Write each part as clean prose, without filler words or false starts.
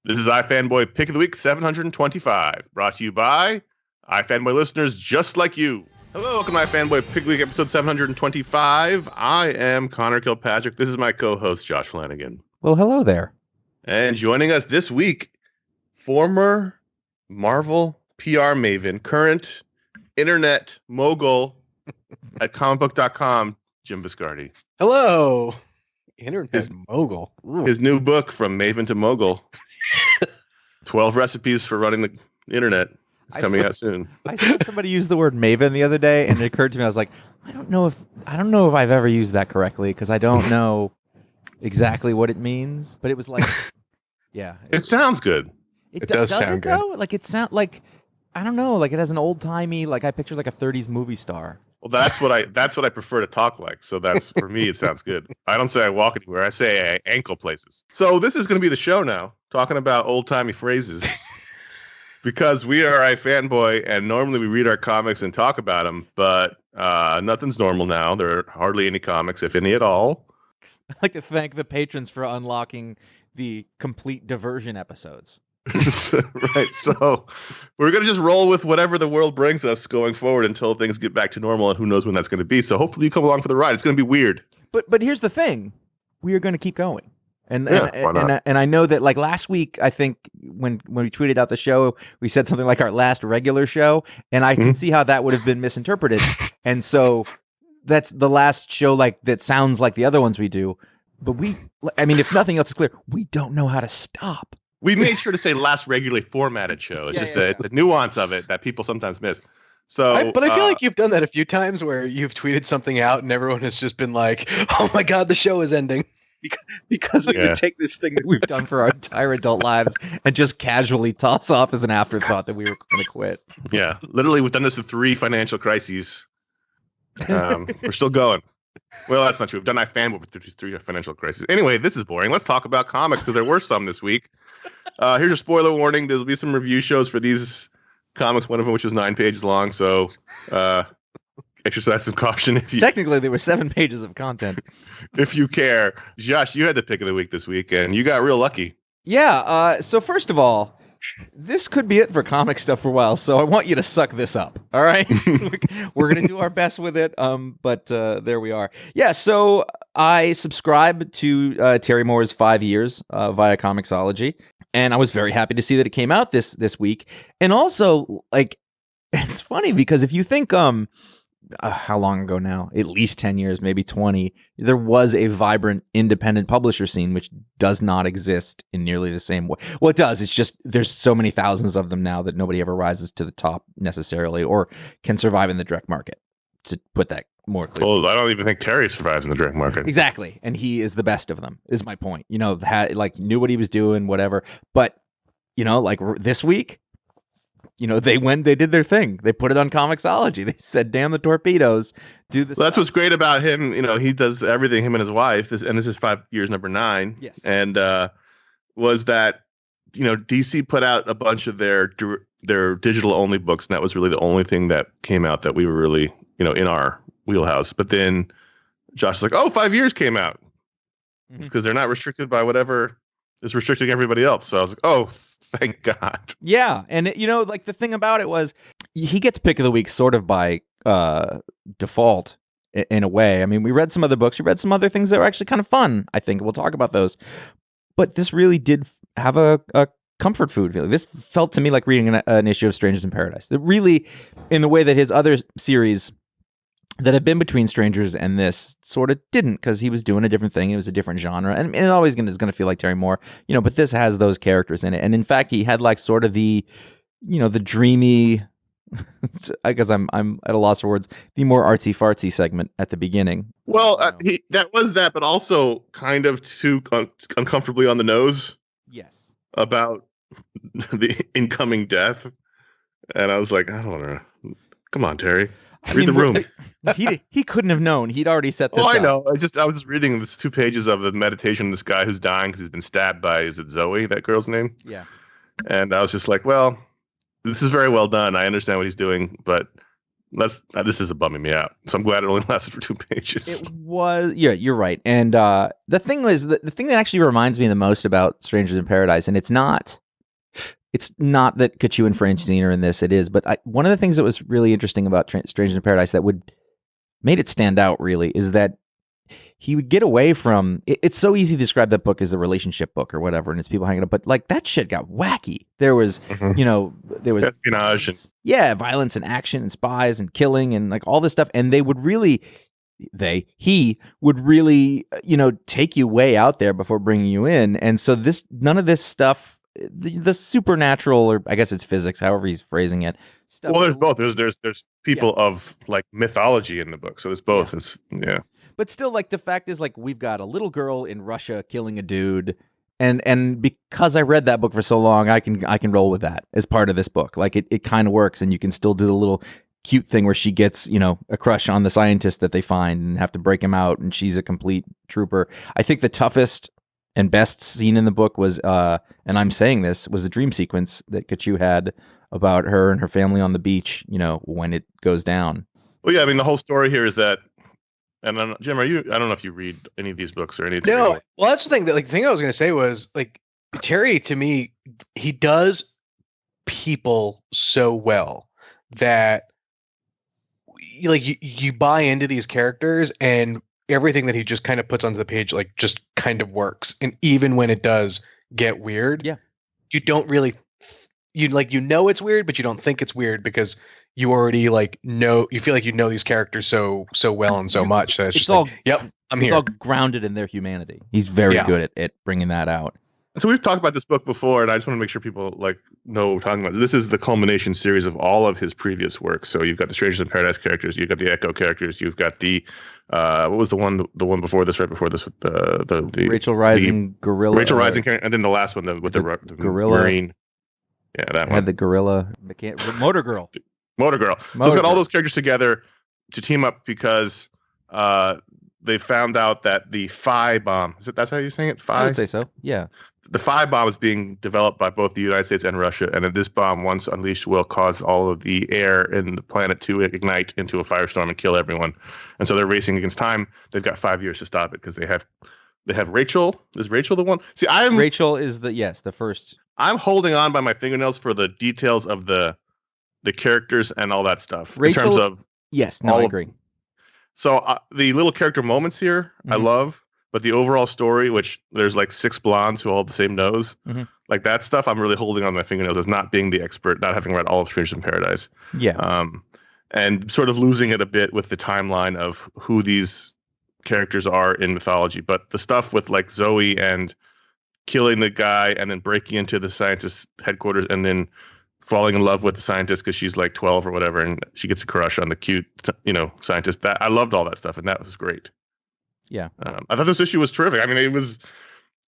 This is iFanboy Pick of the Week 725, brought to you by iFanboy listeners just like you. Hello, welcome to iFanboy Pick of the Week episode 725. I am Connor Kilpatrick. This is my co-host, Josh Flanagan. Well, hello there. And joining us this week, former Marvel PR maven, current internet mogul at comicbook.com, Jim Viscardi. Hello. Internet mogul. Ooh. His new book, From Maven to Mogul, 12 recipes for running the internet, is coming out soon. I saw somebody use the word maven the other day, and it occurred to me, I was like, I don't know if I've ever used that correctly, because I don't know exactly what it means, but it was like, yeah. It sounds good. It does sound good. Though? Like, it sound like, I don't know, like it has an old-timey, like I picture like a 30s movie star. Well, that's what I prefer to talk like. So that's, for me, it sounds good. I don't say I walk anywhere. I say I ankle places. So this is going to be the show now, talking about old-timey phrases. Because we are iFanboy, and normally we read our comics and talk about them, but nothing's normal now. There are hardly any comics, if any at all. I'd like to thank the patrons for unlocking the complete diversion episodes. Right, so we're going to just roll with whatever the world brings us going forward until things get back to normal, and who knows when that's going to be. So hopefully you come along for the ride. It's going to be weird. But here's the thing. We are going to keep going. And I know that, like, last week, I think when we tweeted out the show, we said something like our last regular show, and I can see how that would have been misinterpreted. And so that's the last show, like, that sounds like the other ones we do. But if nothing else is clear, we don't know how to stop. We made sure to say last regularly formatted show. It's it's the nuance of it that people sometimes miss. So, but I feel like you've done that a few times where you've tweeted something out and everyone has just been like, "Oh my god, the show is ending." Because we would take this thing that we've done for our entire adult lives and just casually toss off as an afterthought that we were going to quit. Yeah, literally, we've done this with 3 financial crises. We're still going. Well, that's not true. We've done iFanboy with 3 financial crises. Anyway, this is boring. Let's talk about comics because there were some this week. Here's a spoiler warning. There'll be some review shows for these comics, one of them which was 9 pages long. So exercise some caution. Technically, there were 7 pages of content. If you care. Josh, you had the pick of the week this week, and you got real lucky. Yeah. So first of all, this could be it for comic stuff for a while, so I want you to suck this up, all right? We're going to do our best with it, but there we are. Yeah, so I subscribe to Terry Moore's 5 years via Comixology, and I was very happy to see that it came out this week. And also, like, it's funny because if you think how long ago now? At least 10 years, maybe 20. There was a vibrant independent publisher scene, which does not exist in nearly the same way. Well, it does. It's just there's so many thousands of them now that nobody ever rises to the top necessarily or can survive in the direct market, to put that more clearly. Well, I don't even think Terry survives in the direct market. Exactly. And he is the best of them, is my point. You know, knew what he was doing, whatever. But, you know, like this week, you know, they did their thing. They put it on Comixology. They said, damn the torpedoes, do this. Well, that's what's great about him. You know, he does everything, him and his wife. This is 5 years number 9. Yes. And was that, you know, DC put out a bunch of their digital only books. And that was really the only thing that came out that we were really, you know, in our wheelhouse. But then Josh was like, 5 years came out because they're not restricted by whatever is restricting everybody else. So I was like, thank God. Yeah. And, you know, like the thing about it was he gets pick of the week sort of by default in a way. I mean, we read some other books. We read some other things that were actually kind of fun, I think. We'll talk about those. But this really did have a comfort food feeling. This felt to me like reading an issue of Strangers in Paradise. It really, in the way that his other series that had been between Strangers and this sort of didn't, because he was doing a different thing. It was a different genre, and it always is going to feel like Terry Moore, you know. But this has those characters in it, and in fact, he had like sort of the, you know, the dreamy. I guess I'm at a loss for words. The more artsy fartsy segment at the beginning. Well, that was that, but also kind of too uncomfortably on the nose. Yes. About the incoming death, and I was like, I don't know. Come on, Terry. Read the room. He couldn't have known. He'd already set this up. I know. I was just reading this 2 pages of the meditation of this guy who's dying because he's been stabbed by, is it Zoe, that girl's name? Yeah. And I was just like, well, this is very well done. I understand what he's doing, but this is bumming me out. So I'm glad it only lasted for 2 pages. It was, yeah, you're right. And the thing was, the thing that actually reminds me the most about Strangers in Paradise, and it's not that Kachu and Francine are in this. It is, but one of the things that was really interesting about Strangers in Paradise that made it stand out really is that he would get away from. It's so easy to describe that book as a relationship book or whatever, and it's people hanging up. But like that shit got wacky. There was, there was espionage, violence and action and spies and killing and like all this stuff, and he would really, take you way out there before bringing you in. And so none of this stuff, the supernatural, or I guess it's physics, however he's phrasing it. Stuff. Well, there's both. There's people of like mythology in the book, so there's both. Yeah. But still, like the fact is, like we've got a little girl in Russia killing a dude, and because I read that book for so long, I can roll with that as part of this book. Like it kind of works, and you can still do the little cute thing where she gets a crush on the scientist that they find and have to break him out, and she's a complete trooper. I think the toughest and best scene in the book was, and I'm saying this, was the dream sequence that Kachu had about her and her family on the beach. When it goes down. Well, yeah, I mean the whole story here is that. And Jim, I don't know if you read any of these books or anything. No, well, that's the thing. The thing I was going to say was like Terry. To me, he does people so well that you buy into these characters, and everything that he just kind of puts onto the page like just kind of works. And even when it does get weird, you don't really it's weird, but you don't think it's weird because you already you feel like you know these characters so well and so much that it's just all, yep, I'm here. It's all grounded in their humanity. He's very good at bringing that out. So we've talked about this book before, and I just want to make sure people know what we're talking about. This is the culmination series of all of his previous works. So you've got the Strangers in Paradise characters, you've got the Echo characters, you've got the what was the one before this, right before this with the Rachel Rising gorilla, Rachel Rising, and then the last one with the gorilla marine. Yeah, that one had the gorilla motor girl. Motor Girl. So it's got all those characters together to team up because they found out that the Phi bomb, that's how you're saying it? Phi? I would say so, yeah. The Phi bomb is being developed by both the United States and Russia, and that this bomb, once unleashed, will cause all of the air in the planet to ignite into a firestorm and kill everyone. And so they're racing against time. They've got 5 years to stop it because they have Rachel. Is Rachel the one? See, Rachel is the first. I'm holding on by my fingernails for the details of the characters and all that stuff. Rachel, in terms of I agree. So the little character moments here, I love, but the overall story, which there's like 6 blondes who all have the same nose, like that stuff, I'm really holding on my fingernails as not being the expert, not having read all of Strangers in Paradise. Yeah. And sort of losing it a bit with the timeline of who these characters are in mythology. But the stuff with like Zoe and killing the guy and then breaking into the scientist's headquarters and then falling in love with the scientist because she's like 12 or whatever, and she gets a crush on the cute, scientist. That I loved all that stuff, and that was great. Yeah, I thought this issue was terrific. I mean, it was,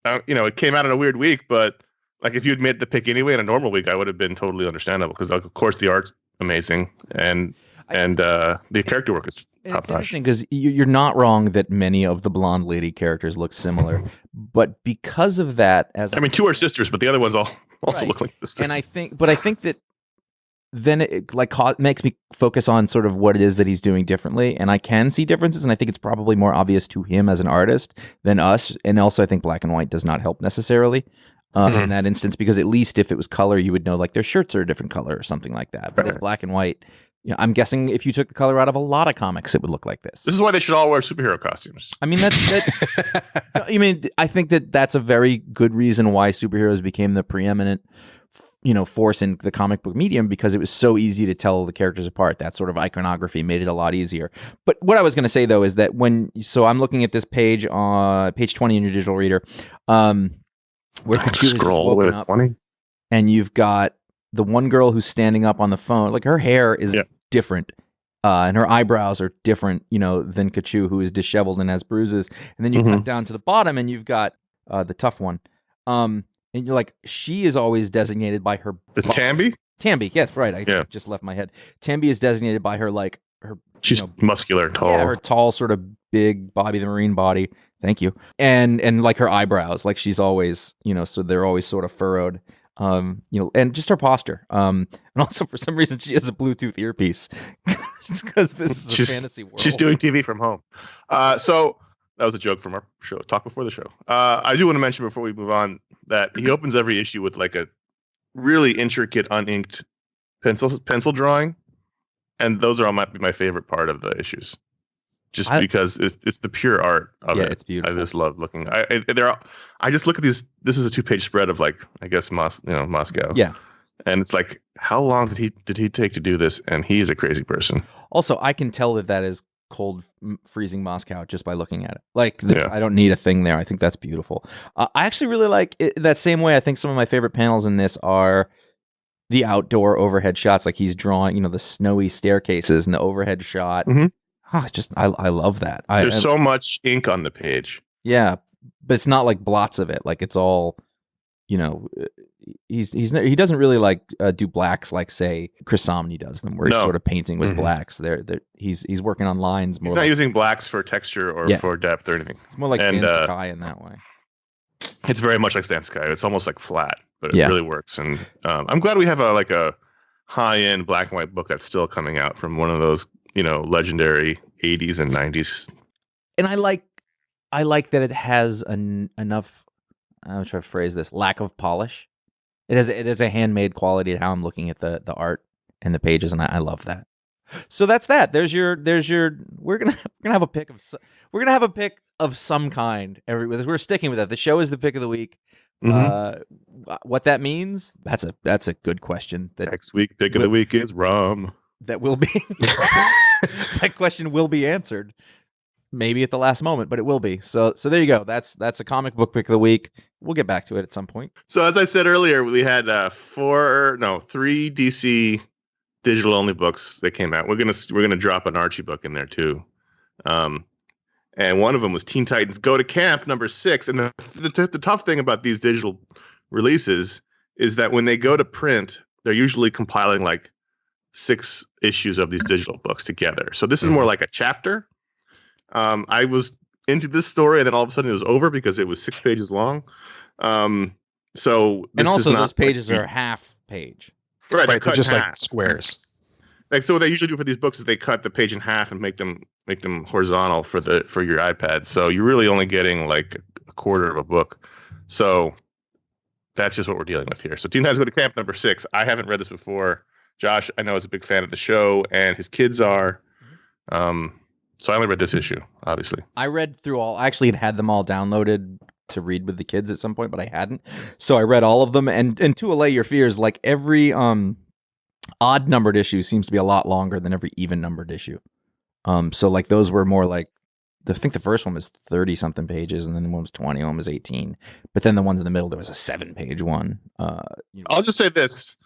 it came out in a weird week, but like if you'd made the pick anyway in a normal week, I would have been totally understandable because, of course, the art's amazing and the character work is top notch. It's interesting because you're not wrong that many of the blonde lady characters look similar, but because of that, two are sisters, but the other ones also look like sisters. And I think that then it makes me focus on sort of what it is that he's doing differently, and I can see differences, and I think it's probably more obvious to him as an artist than us, and also I think black and white does not help necessarily in that instance, because at least if it was color, you would know like their shirts are a different color or something like that, but it's black and white. I'm guessing if you took the color out of a lot of comics, it would look like this. This is why they should all wear superhero costumes. I mean, I think that's a very good reason why superheroes became the preeminent, force in the comic book medium, because it was so easy to tell the characters apart. That sort of iconography made it a lot easier. But what I was going to say though is that I'm looking at this page on page 20 in your digital reader, where Kachu has just woken up, 20? And you've got the one girl who's standing up on the phone. Like her hair is different, and her eyebrows are different, than Kachu, who is disheveled and has bruises. And then you cut down to the bottom, and you've got the tough one. And you're like, she is always designated by her. Tambi? Tambi, yes, right. I just left my head. Tambi is designated by her her. She's muscular, tall. Yeah, her tall, sort of big Bobby the Marine body. Thank you. And like her eyebrows, like she's always, so they're always sort of furrowed. And just her posture. And also for some reason she has a Bluetooth earpiece because this is a fantasy world. She's doing TV from home. So that was a joke from our show. Talk before the show. I do want to mention before we move on that he opens every issue with like a really intricate uninked pencil drawing, and those are all my favorite part of the issues. Just because it's the pure art of it. It's beautiful. I just love looking. I just look at these. This is a 2-page spread of like, I guess Moscow. Yeah, and it's like, how long did he take to do this? And he is a crazy person. Also, I can tell that is cold, freezing Moscow just by looking at it. Like, I don't need a thing there. I think that's beautiful. I actually really like it that same way. I think some of my favorite panels in this are the outdoor overhead shots. Like he's drawing, the snowy staircases and the overhead shot. Mm-hmm. I love that. There's so much ink on the page. Yeah, but it's not like blots of it. Like it's all, he doesn't really like do blacks like say Chris Samnee does them, where he's sort of painting with blacks. He's working on lines more. He's not using blacks for texture or for depth or anything. It's more like Stan Sakai in that way. It's very much like Stan Sakai. It's almost like flat, but it really works. And I'm glad we have a high-end black and white book that's still coming out from one of those legendary 80s and 90s. And I like that it has enough. I'm trying to phrase this: lack of polish. It has a handmade quality to how I'm looking at the art and the pages, and I love that. So that's that. There's your. We're gonna have a pick of some kind. We're sticking with that. The show is the pick of the week. Mm-hmm. What that means? That's a good question. Next week pick of the week is rum. That will be. That question will be answered. Maybe at the last moment, but it will be. So there you go. That's a comic book pick of the week. We'll get back to it at some point. So as I said earlier, we had 3 DC digital only books that came out. We're gonna drop an Archie book in there too. And one of them was Teen Titans Go to Camp number 6. And the tough thing about these digital releases is that when they go to print, they're usually compiling like 6 issues of these digital books together. So this is more like a chapter. I was into this story, and then all of a sudden it was over because it was 6 pages long. Those pages are half page. Right, they're just like squares. Like, so what they usually do for these books is they cut the page in half and make them horizontal for your iPad. So you're really only getting like a quarter of a book. So that's just what we're dealing with here. So Teen Titans Go to Camp number 6. I haven't read this before. Josh, I know, is a big fan of the show, and his kids are. So I only read this issue, obviously. I read through all. I actually had them all downloaded to read with the kids at some point, but I hadn't. So I read all of them, and to allay your fears, like every odd numbered issue seems to be a lot longer than every even numbered issue. So like those were more like, I think the first one was 30 something pages, and then the one was 20, one was 18. But then the ones in the middle, there was a 7-page one. I'll just say this: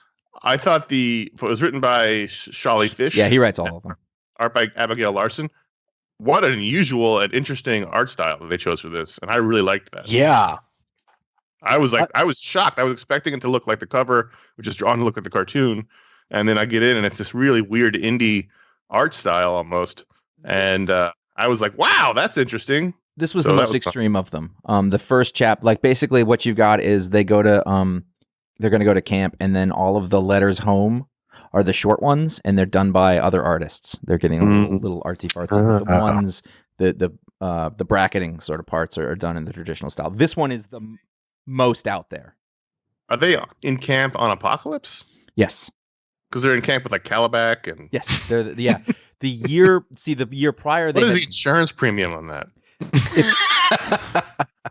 I thought it was written by Shali Fish. Yeah, he writes all of them. Art by Abigail Larson. What an unusual and interesting art style that they chose for this, and I really liked that. Yeah, I was shocked. I was expecting it to look like the cover, which is drawn to look like the cartoon, and then I get in, and it's this really weird indie art style almost, and I was like, "Wow, that's interesting." This was the most extreme of them. The first chapter, like basically what you've got is they're going to go to camp, and then all of the letters home are the short ones, and they're done by other artists. They're getting a little artsy fartsy. But the ones, the bracketing sort of parts are done in the traditional style. This one is the most out there. Are they in camp on Apocalypse? Yes, because they're in camp with like Calabac and yes, they're the year. See, the year prior. What is the insurance premium on that?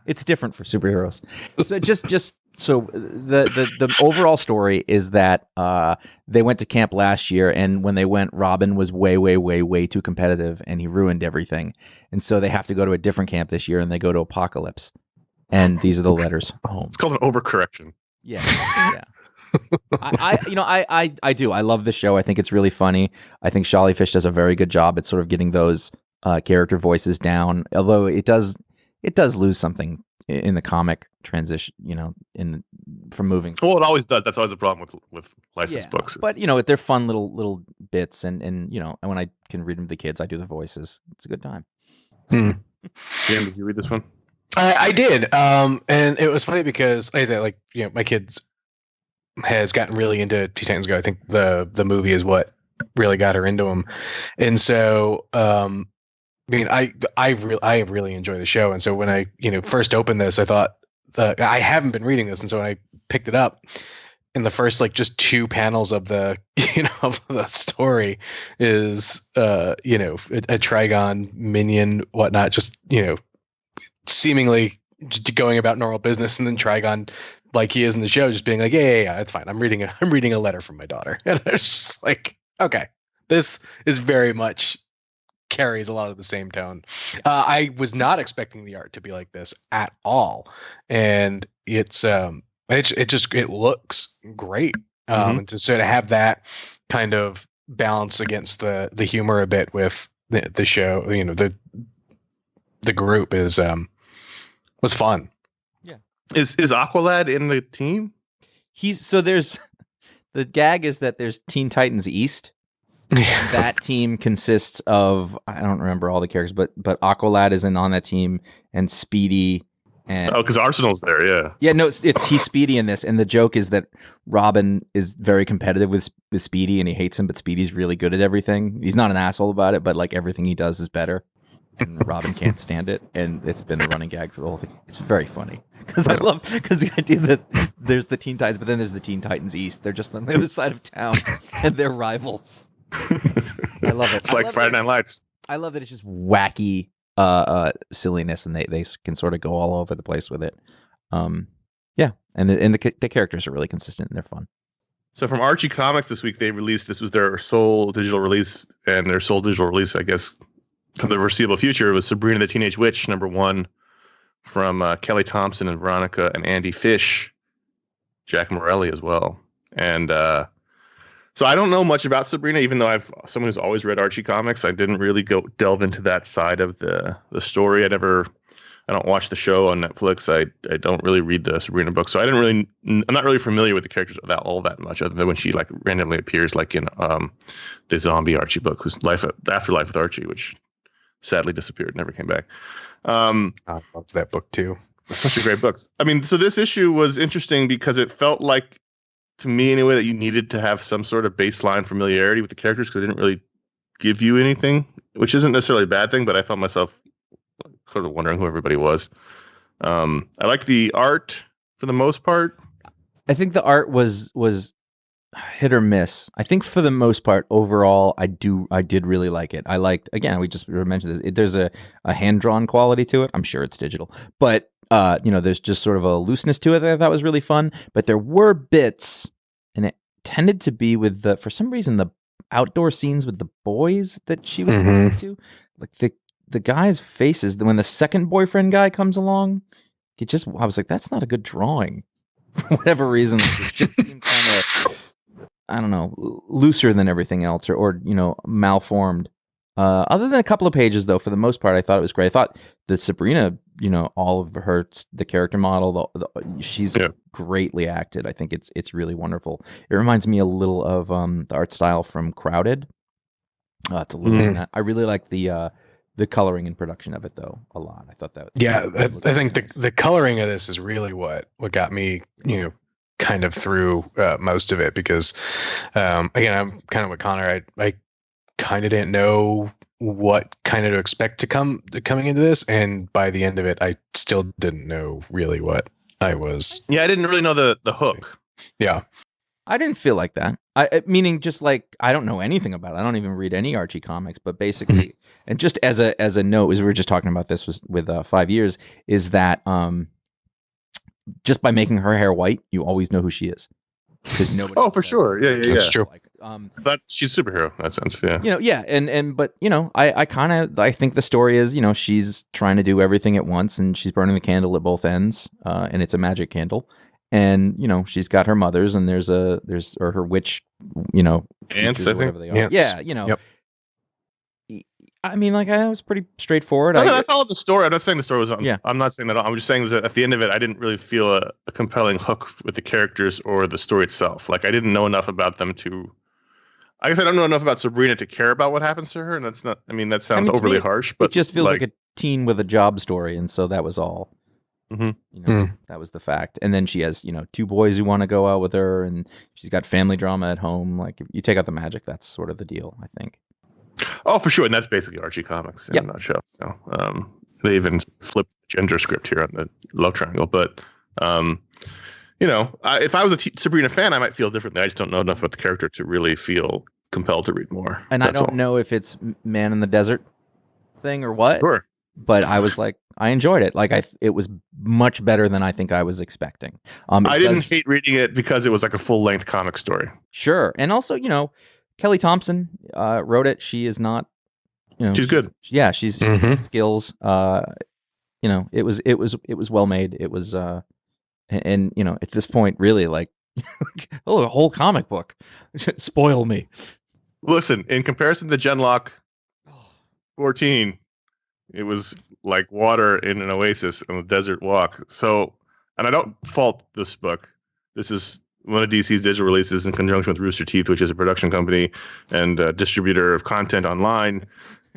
It's different for superheroes. So just. So the overall story is that they went to camp last year, and when they went, Robin was way too competitive, and he ruined everything. And so they have to go to a different camp this year, and they go to Apocalypse. And these are the letters home. It's called an overcorrection. Yeah. I do. I love the show. I think it's really funny. I think Shali Fish does a very good job at sort of getting those character voices down. Although it does lose something in the comic transition, from moving. Well, it always does. That's always a problem with licensed books. But they're fun little bits, and when I can read them to the kids, I do the voices. It's a good time. Dan, did you read this one? I did. And it was funny because like I said, my kids has gotten really into Teen Titans Go. I think the movie is what really got her into them, and so I mean, I really enjoy the show, and so when I first opened this, I thought I haven't been reading this, and so when I picked it up, in the first like just 2 panels of the of the story is a Trigon minion whatnot, just seemingally just going about normal business, and then Trigon, like he is in the show, just being like, yeah, it's fine. I'm reading a letter from my daughter, and I was just like, okay, this is very much carries a lot of the same tone. I was not expecting the art to be like this at all, and it looks great. And to sort of have that kind of balance against the humor a bit with the show, the group was fun. Yeah. Is Aqualad in the team? There's the gag is that there's Teen Titans East. Yeah. That team consists of, I don't remember all the characters, but Aqualad is on that team, and Speedy. And because Arsenal's there, yeah. Yeah, no, he's Speedy in this, and the joke is that Robin is very competitive with Speedy, and he hates him, but Speedy's really good at everything. He's not an asshole about it, but like everything he does is better, and Robin can't stand it, and it's been the running gag for the whole thing. It's very funny because the idea that there's the Teen Titans, but then there's the Teen Titans East. They're just on the other side of town, and they're rivals. I love it. It's like Friday Night Lights. I love that it's just wacky silliness, and they can sort of go all over the place with it. Yeah, and the characters are really consistent and they're fun. So from Archie Comics this week, this was their sole digital release, and their sole digital release, I guess, for the foreseeable future, was Sabrina the Teenage Witch #1 from Kelly Thompson and Veronica and Andy Fish, Jack Morelli as well. And so I don't know much about Sabrina, even though I've someone who's always read Archie Comics. I didn't really go delve into that side of the story. I don't watch the show on Netflix. I don't really read the Sabrina books, so I'm not really familiar with the characters all that much, other than when she like randomly appears, like in the zombie Archie book, whose Afterlife with Archie, which sadly disappeared, never came back. I loved that book too. Such a great book. I mean, so this issue was interesting because it felt like, to me anyway, that you needed to have some sort of baseline familiarity with the characters, because they didn't really give you anything, which isn't necessarily a bad thing, but I found myself sort of wondering who everybody was. I like the art for the most part. I think the art was hit or miss. I think for the most part, overall, I did really like it. I liked, again, we just mentioned this, there's a hand-drawn quality to it. I'm sure it's digital, but there's just sort of a looseness to it that I thought was really fun. But there were bits, and it tended to be with for some reason, the outdoor scenes with the boys that she was into. Like the guys' faces, when the second boyfriend guy comes along, I was like, that's not a good drawing. For whatever reason, it just seemed kind of, I don't know, looser than everything else, or malformed. Other than a couple of pages, though, for the most part, I thought it was great. I thought the Sabrina, all of the character model, she's greatly acted. I think it's really wonderful. It reminds me a little of the art style from Crowded. It's a little. I really like the coloring and production of it, though, a lot. I thought that. I think nice. The coloring of this is really what got me, kind of through most of it, because again, I'm kind of with Connor. I kind of didn't know what kind of to expect coming into this, and by the end of it, I still didn't know really what I was. Yeah, I didn't really know the hook. Yeah, I didn't feel like that. Meaning, just like, I don't know anything about it. I don't even read any Archie comics, but basically, and just as a note, as we were just talking about this with 5 years, is that just by making her hair white, you always know who she is. Because nobody. Oh, for sure. Yeah. That's true. Like, but she's a superhero in that sense. Yeah. But I think the story is, she's trying to do everything at once, and she's burning the candle at both ends, and it's a magic candle, and she's got her mothers, and there's her witch, aunts, I think. They are. Yeah, Yep. I mean, like, I was pretty straightforward. I followed the story. I'm not saying the story was. Yeah. I'm not saying that. I'm just saying that at the end of it, I didn't really feel a compelling hook with the characters or the story itself. Like, I didn't know enough about them to. I guess I don't know enough about Sabrina to care about what happens to her, and that's not. I mean, that sounds overly harsh, but it just feels like a teen with a job story, and so that was all. That was the fact. And then she has, 2 boys who want to go out with her, and she's got family drama at home. Like, if you take out the magic, that's sort of the deal, I think. Oh, for sure. And that's basically Archie Comics in a nutshell. They even flipped the gender script here on the love triangle. But, if I was a Sabrina fan, I might feel differently. I just don't know enough about the character to really feel compelled to read more. And I don't know if it's Man in the Desert thing or what. Sure. But I was like, I enjoyed it. Like, it was much better than I think I was expecting. I didn't hate reading it because it was like a full-length comic story. Sure. And also, Kelly Thompson wrote it. She is not, she's good. Yeah, she's got skills. It was well made. It was, and at this point, really, like, a whole comic book. Spoil me. Listen, in comparison to Genlock 14, it was like water in an oasis on a desert walk. So, and I don't fault this book. This is one of DC's digital releases in conjunction with Rooster Teeth, which is a production company and a distributor of content online.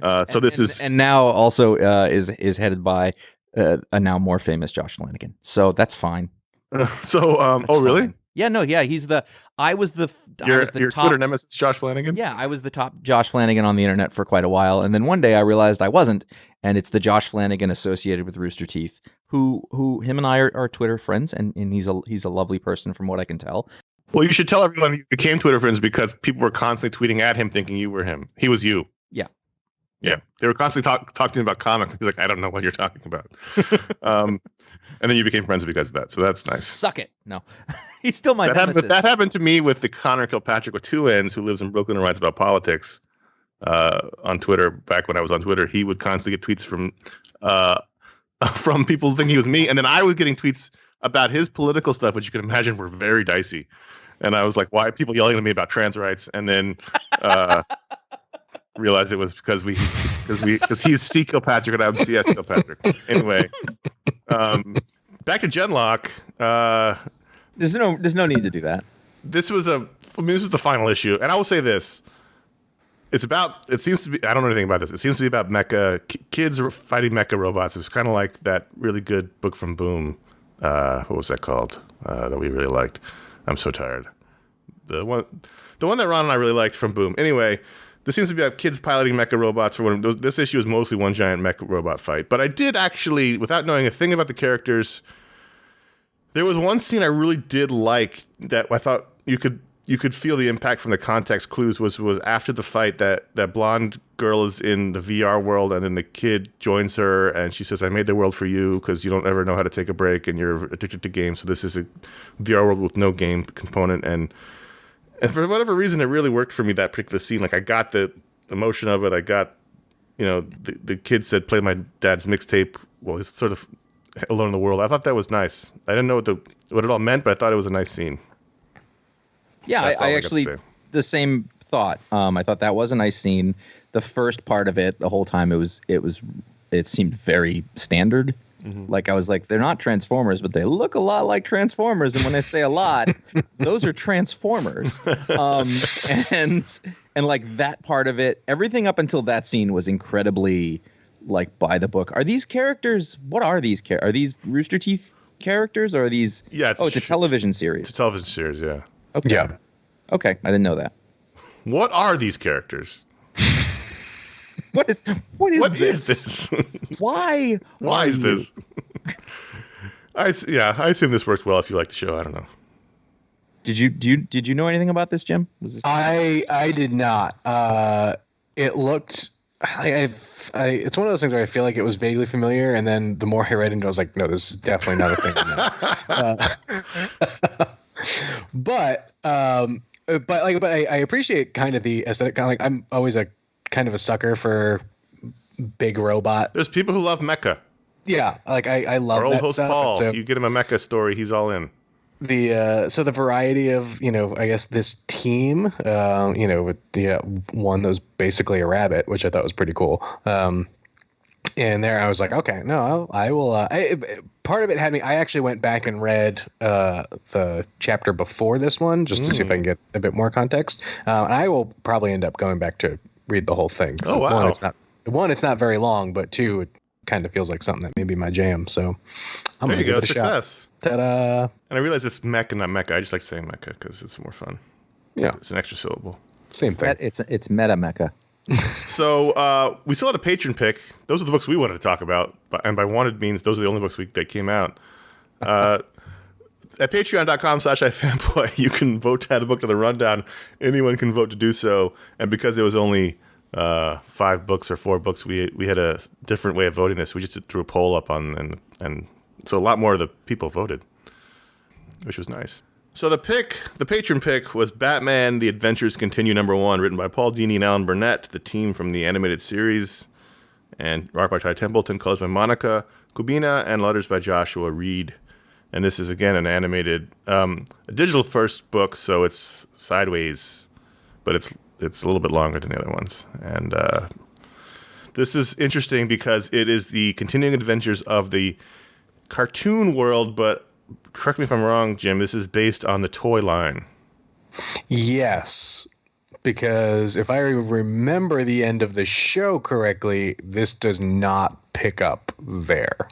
And now also is headed by a now more famous Josh Flanagan. So that's fine. Really? Yeah, no, yeah, he's the. I was the top Twitter nemesis, Josh Flanagan. Yeah, I was the top Josh Flanagan on the internet for quite a while, and then one day I realized I wasn't, and it's the Josh Flanagan associated with Rooster Teeth, who him and I are Twitter friends, and he's a lovely person from what I can tell. Well, you should tell everyone you became Twitter friends because people were constantly tweeting at him, thinking you were him. He was you. Yeah, they were constantly talking about comics. He's like, I don't know what you're talking about. And then you became friends because of that. So that's nice. Suck it. No, he's still my nemesis. That happened to me with the Connor Kilpatrick with 2 N's who lives in Brooklyn and writes about politics on Twitter. Back when I was on Twitter, he would constantly get tweets from people thinking he was me. And then I was getting tweets about his political stuff, which you can imagine were very dicey. And I was like, why are people yelling at me about trans rights? And then realized it was because he's C. Kilpatrick and I'm CS Kilpatrick. Anyway, back to Genlock. There's no need to do that. This was the final issue, and I will say this: it seems to be. I don't know anything about this. It seems to be about mecha kids fighting mecha robots. It was kind of like that really good book from Boom. What was that called? That we really liked. I'm so tired. The one that Ron and I really liked from Boom. Anyway. This seems to be about kids piloting mecha robots. This issue is mostly one giant mecha robot fight. But I did actually, without knowing a thing about the characters, there was one scene I really did like that I thought you could feel the impact from the context clues was after the fight that blonde girl is in the VR world and then the kid joins her and she says, I made the world for you because you don't ever know how to take a break and you're addicted to games. So this is a VR world with no game component. And for whatever reason, it really worked for me, that particular scene. Like, I got the emotion of it. I got, the kid said, play my dad's mixtape. Well, he's sort of alone in the world. I thought that was nice. I didn't know what it all meant, but I thought it was a nice scene. Yeah, I actually, the same thought. I thought that was a nice scene. The first part of it, the whole time, it seemed very standard. Mm-hmm. Like, I was like, they're not Transformers, but they look a lot like Transformers. And when I say a lot, those are Transformers. And like that part of it, everything up until that scene was incredibly like by the book. Are these characters? What are these? Are these Rooster Teeth characters? Or are these? Yeah. It's a television series. It's a television series. Yeah. Okay. Yeah. Okay. I didn't know that. What are these characters? What is this? Why is this? I assume this works well if you like the show. I don't know. Did you know anything about this, Jim? I did not. It looked. It's one of those things where I feel like it was vaguely familiar, and then the more I read into it, I was like, no, this is definitely not a thing. But I appreciate kind of the aesthetic. Kind of like I'm always a kind of a sucker for big robot. There's people who love mecha. Yeah, like I love our old that host stuff. Paul. So you get him a mecha story, he's all in. The variety of I guess this team, with the one that was basically a rabbit, which I thought was pretty cool. And there I was like, okay, no, I will. Part of it had me. I actually went back and read the chapter before this one just to see if I can get a bit more context. And I will probably end up going back to read the whole thing. Oh wow! One, it's not very long, but two, kind of feels like something that may be my jam. So I'm There going you to go. give it a Success. shot. Ta-da! And I realize it's Mecca, not Mecca. I just like saying Mecca because it's more fun. Yeah. It's an extra syllable. Same thing. It's meta Mecca. So we still had a patron pick. Those are the books we wanted to talk about. And by wanted means those are the only books that came out. At patreon.com/iFanboy, you can vote to add a book to the rundown. Anyone can vote to do so. And because there was only 5 books or 4 books, we had a different way of voting this. We just threw a poll up on, and so a lot more of the people voted, which was nice. So the patron pick was Batman: The Adventures Continue #1, written by Paul Dini and Alan Burnett, the team from the animated series, and art by Ty Templeton, colors by Monica Kubina, and letters by Joshua Reed. And this is, again, an animated, a digital first book, so it's sideways, but it's a little bit longer than the other ones. And this is interesting because it is the continuing adventures of the cartoon world, but correct me if I'm wrong, Jim, this is based on the toy line. Yes, because if I remember the end of the show correctly, this does not pick up there.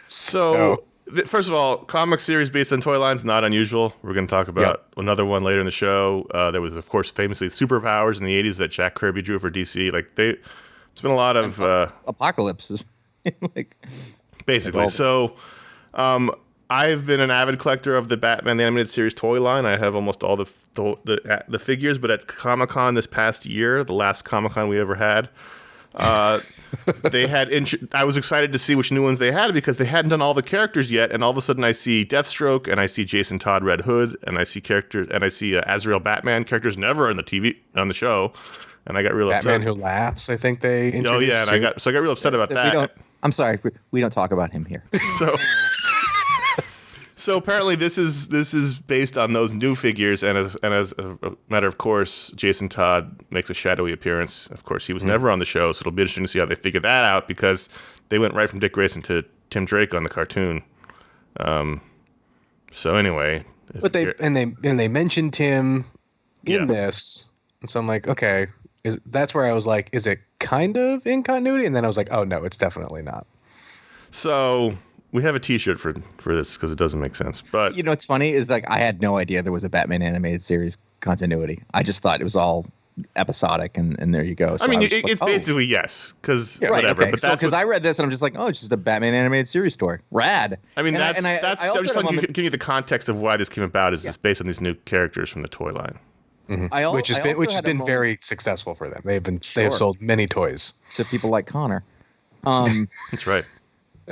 So first of all, comic series based on toy lines, not unusual. We're going to talk about another one later in the show. There was, of course, famously Superpowers in the 80s that Jack Kirby drew for DC. It's been a lot of apocalypses. Basically. So I've been an avid collector of the Batman the Animated Series toy line. I have almost all the figures, but at Comic-Con this past year, the last Comic-Con we ever had, they had. I was excited to see which new ones they had because they hadn't done all the characters yet. And all of a sudden, I see Deathstroke, and I see Jason Todd Red Hood, and I see characters, and I see Azrael Batman characters never in the show, and I got real upset. Batman Who Laughs, I think they introduced. Oh yeah, and I got real upset about that. I'm sorry, we don't talk about him here. So apparently this is based on those new figures, and as a matter of course, Jason Todd makes a shadowy appearance. Of course, he was never on the show, so it'll be interesting to see how they figure that out because they went right from Dick Grayson to Tim Drake on the cartoon. So anyway, but they mentioned Tim in this, and so I'm like, okay, that's where I was like, is it kind of in continuity? And then I was like, oh no, it's definitely not. So we have a T-shirt for this because it doesn't make sense. But it's funny is I had no idea there was a Batman animated series continuity. I just thought it was all episodic, and there you go. So I mean, it's basically yes, because whatever. Okay. But that's because I read this and I'm just like, oh, it's just a Batman animated series story. Rad. I mean, I'm just like give you the context of why this came about. Is it's based on these new characters from the toy line, which has been very successful for them. They have sold many toys to people like Connor. That's right.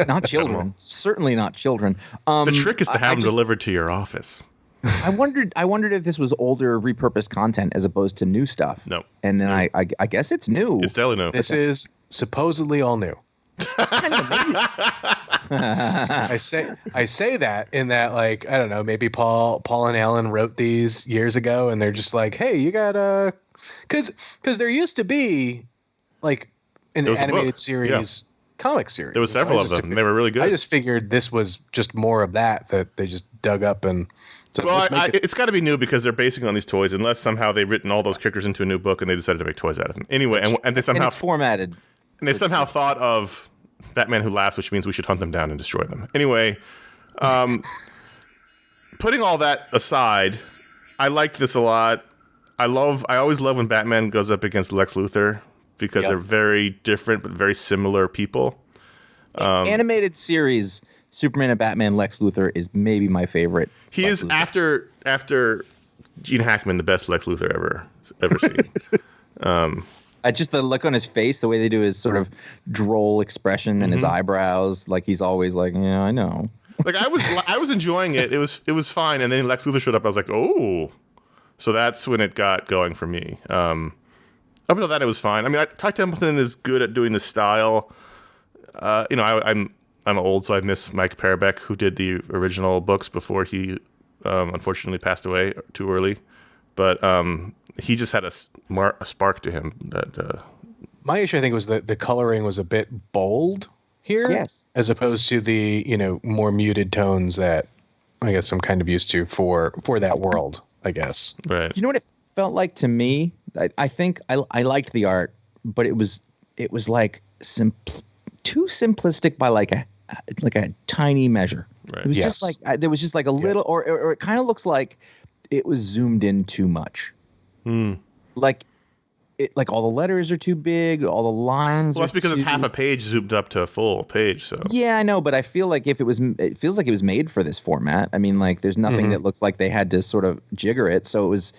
Not children. Certainly not children. The trick is to have them delivered to your office. I wondered if this was older repurposed content as opposed to new stuff. No. And then I guess it's new. It's definitely new. This is supposedly all new. I say that in that, like, I don't know, maybe Paul and Alan wrote these years ago and they're just like, hey, you gotta, because there used to be like an animated series. Comic series. There was several of them. They were really good. I just figured this was just more of that they just dug up and. So it's got to be new because they're basing it on these toys, unless somehow they've written all those characters into a new book and they decided to make toys out of them. Anyway, and they somehow it's formatted. And they somehow thought of Batman Who Laughs, which means we should hunt them down and destroy them. Anyway, putting all that aside, I liked this a lot. I always love when Batman goes up against Lex Luthor. Because they're very different but very similar people. Animated series, Superman and Batman, Lex Luthor is maybe my favorite. He is after Gene Hackman the best Lex Luthor ever seen. Just the look on his face, the way they do his sort of droll expression and his eyebrows, like he's always like, yeah, I know. Like I was enjoying it. It was fine, and then Lex Luthor showed up. I was like, oh, so that's when it got going for me. Up until that, it was fine. I mean, Ty Templeton is good at doing the style. I'm old, so I miss Mike Parabeck, who did the original books before he unfortunately passed away too early. But he just had a spark to him. That my issue, I think, was that the coloring was a bit bold here, as opposed to the more muted tones that I guess I'm kind of used to for that world. I guess. Right. You know what it felt like to me? I think I liked the art, but it was like too simplistic by like a tiny measure. Right. It was just like there was just like a little, or it kind of looks like it was zoomed in too much. Like all the letters are too big, all the lines. Well, that's because it's half a page zoomed up to a full page. So yeah, I know, but I feel like it feels like it was made for this format. I mean, like there's nothing that looks like they had to sort of jigger it, so it was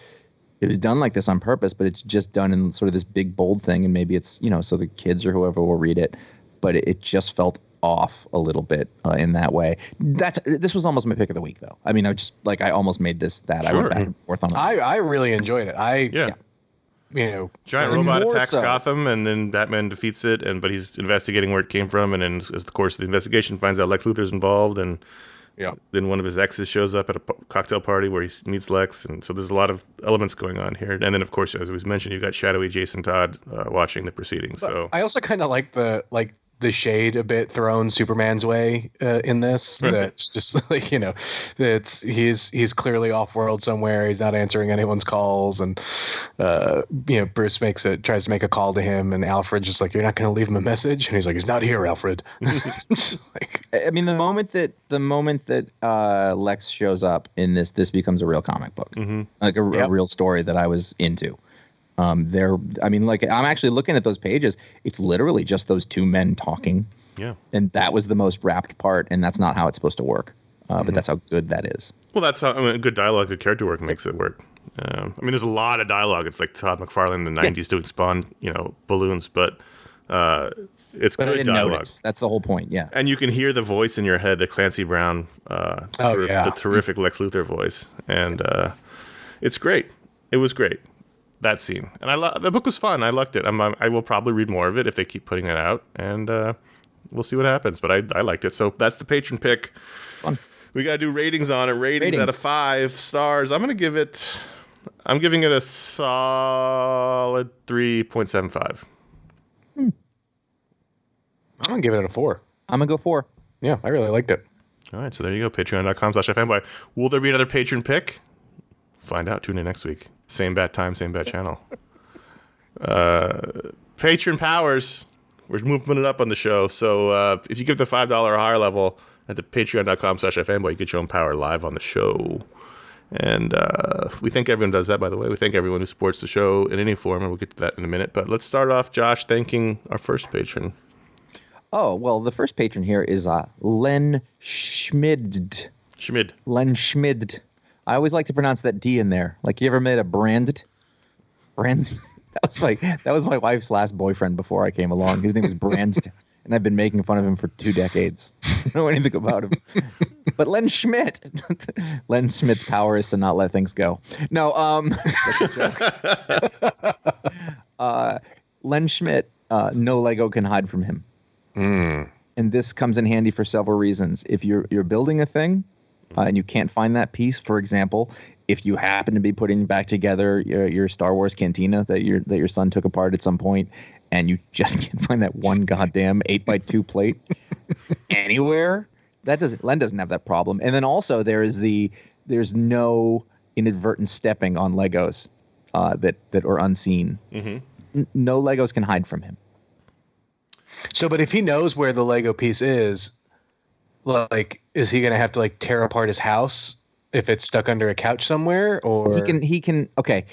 done like this on purpose, but it's just done in sort of this big bold thing, and maybe it's so the kids or whoever will read it, but it just felt off a little bit in that way. This was almost my pick of the week, though. I mean, I almost made that. Sure. I went back and forth on it. I really enjoyed it. Giant robot attacks Gotham, and then Batman defeats it, but he's investigating where it came from, and then as the course of the investigation finds out Lex Luthor's involved, and then one of his exes shows up at a cocktail party where he meets Lex, and so there's a lot of elements going on here. And then, of course, as was mentioned, you've got shadowy Jason Todd watching the proceedings. So I also kind of like the shade a bit thrown Superman's way in this. That's just like he's clearly off world somewhere. He's not answering anyone's calls, and Bruce tries to make a call to him, and Alfred's just like, "You're not going to leave him a message," and he's like, "He's not here, Alfred." I mean, the moment that Lex shows up in this becomes a real comic book, like a real story that I was into. I'm actually looking at those pages. It's literally just those two men talking. Yeah. And that was the most wrapped part, and that's not how it's supposed to work. But that's how good that is. Well, that's how good dialogue, good character work makes it work. There's a lot of dialogue. It's like Todd McFarlane in the 90s doing Spawn, balloons, but it's good dialogue. Notice. That's the whole point, yeah. And you can hear the voice in your head, the Clancy Brown, the terrific Lex Luthor voice. And it's great. It was great. That scene, and the book was fun. I liked it. I will probably read more of it if they keep putting it out, and we'll see what happens. But I liked it. So that's the patron pick. Fun. We gotta do ratings on it. Ratings out of 5 stars. I'm giving it a solid 3.75. I'm gonna give it a 4. I'm gonna go 4. Yeah, I really liked it. All right, so there you go. Patreon.com/iFanboy. Will there be another patron pick? Find out. Tune in next week. Same bat time, same bat channel. Patron powers. We're moving it up on the show. So if you give the $5 or higher level at the patreon.com/iFanboy, you get your own power live on the show. And we thank everyone who does that, by the way. We thank everyone who supports the show in any form, and we'll get to that in a minute. But let's start off, Josh, thanking our first patron. Oh, well, the first patron here is Len Schmidt. Len Schmidt. I always like to pronounce that D in there. Like, you ever made a Brand? That was my wife's last boyfriend before I came along. His name was Brand, and I've been making fun of him for 2 decades. I don't know anything about him. But Len Schmidt. Len Schmidt's power is to not let things go. No, Len Schmidt, no Lego can hide from him. And this comes in handy for several reasons. If you're building a thing, and you can't find that piece, for example, if you happen to be putting back together your Star Wars cantina that your son took apart at some point, and you just can't find that one goddamn 8x2 plate anywhere, Len doesn't have that problem. And then also there's no inadvertent stepping on Legos that are unseen. No Legos can hide from him. So, but if he knows where the Lego piece is, like, is he going to have to tear apart his house if it's stuck under a couch somewhere? Or he can. Okay.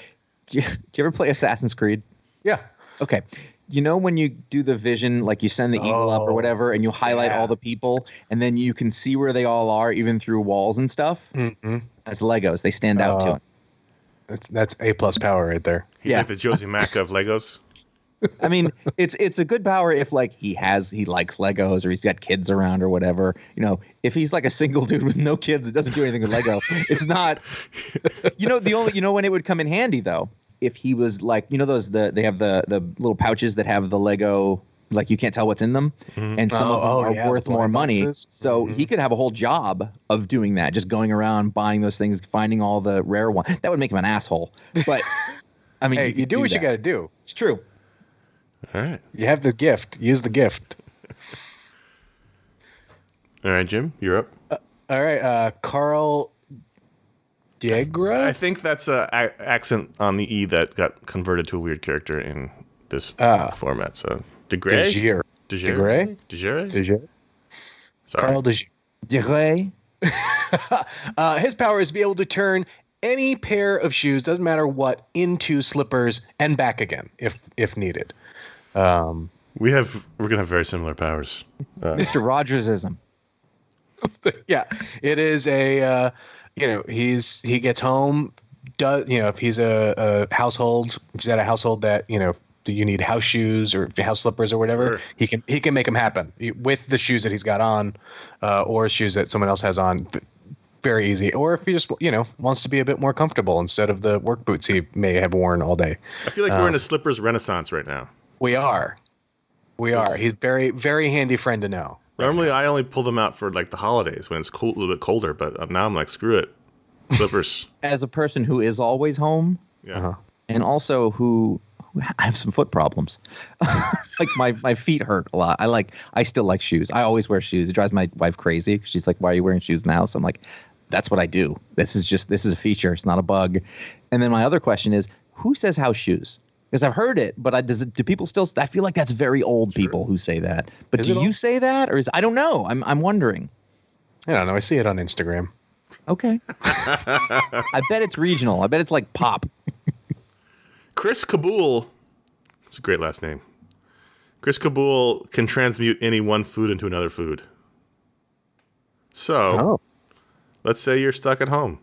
Do you ever play Assassin's Creed? Yeah. Okay. When you do the vision, like you send the eagle up or whatever, and you highlight all the people, and then you can see where they all are, even through walls and stuff. That's Legos. They stand out to him. That's A+ power right there. He's like the Josie Mac of Legos. I mean, it's a good power if he likes Legos, or he's got kids around or whatever. If he's like a single dude with no kids that doesn't do anything with Lego, it's not. When it would come in handy though, if he was like, they have the little pouches that have the Lego, like you can't tell what's in them, and some of them are worth more money. So he could have a whole job of doing that, just going around buying those things, finding all the rare ones. That would make him an asshole. But I mean, hey, you do what you got to do. It's true. All right. You have the gift. Use the gift. All right, Jim, you're up. All right. Karl Degre? I think that's an accent on the E that got converted to a weird character in this format. So, Degre? Degre? Degre? Sorry. Karl Degre. Degre. His power is to be able to turn any pair of shoes, doesn't matter what, into slippers and back again if needed. We're gonna have very similar powers. Mr. Rogersism. Yeah, it is a he gets home, if he's a household, he's at a household that do you need house shoes or house slippers or whatever, sure. he can make them happen with the shoes that he's got on, or shoes that someone else has on. Very easy. Or if he just wants to be a bit more comfortable instead of the work boots he may have worn all day. I feel like we're in a slippers renaissance right now. We are. He's very, very handy friend to know. Normally, I only pull them out for like the holidays when it's cool, a little bit colder. But now I'm like, screw it, slippers. As a person who is always home, and also who I have some foot problems, like my feet hurt a lot. I still like shoes. I always wear shoes. It drives my wife crazy. She's like, "Why are you wearing shoes now?" So I'm like, "That's what I do. This is a feature. It's not a bug." And then my other question is, who says house shoes? Because I've heard it, but do people still? I feel like that's very old people who say that. But do you say that, or I don't know. I'm wondering. I don't know. I see it on Instagram. Okay. I bet it's regional. I bet it's like pop. Chris Kabool. It's a great last name. Chris Kabool can transmute any one food into another food. So, let's say you're stuck at home,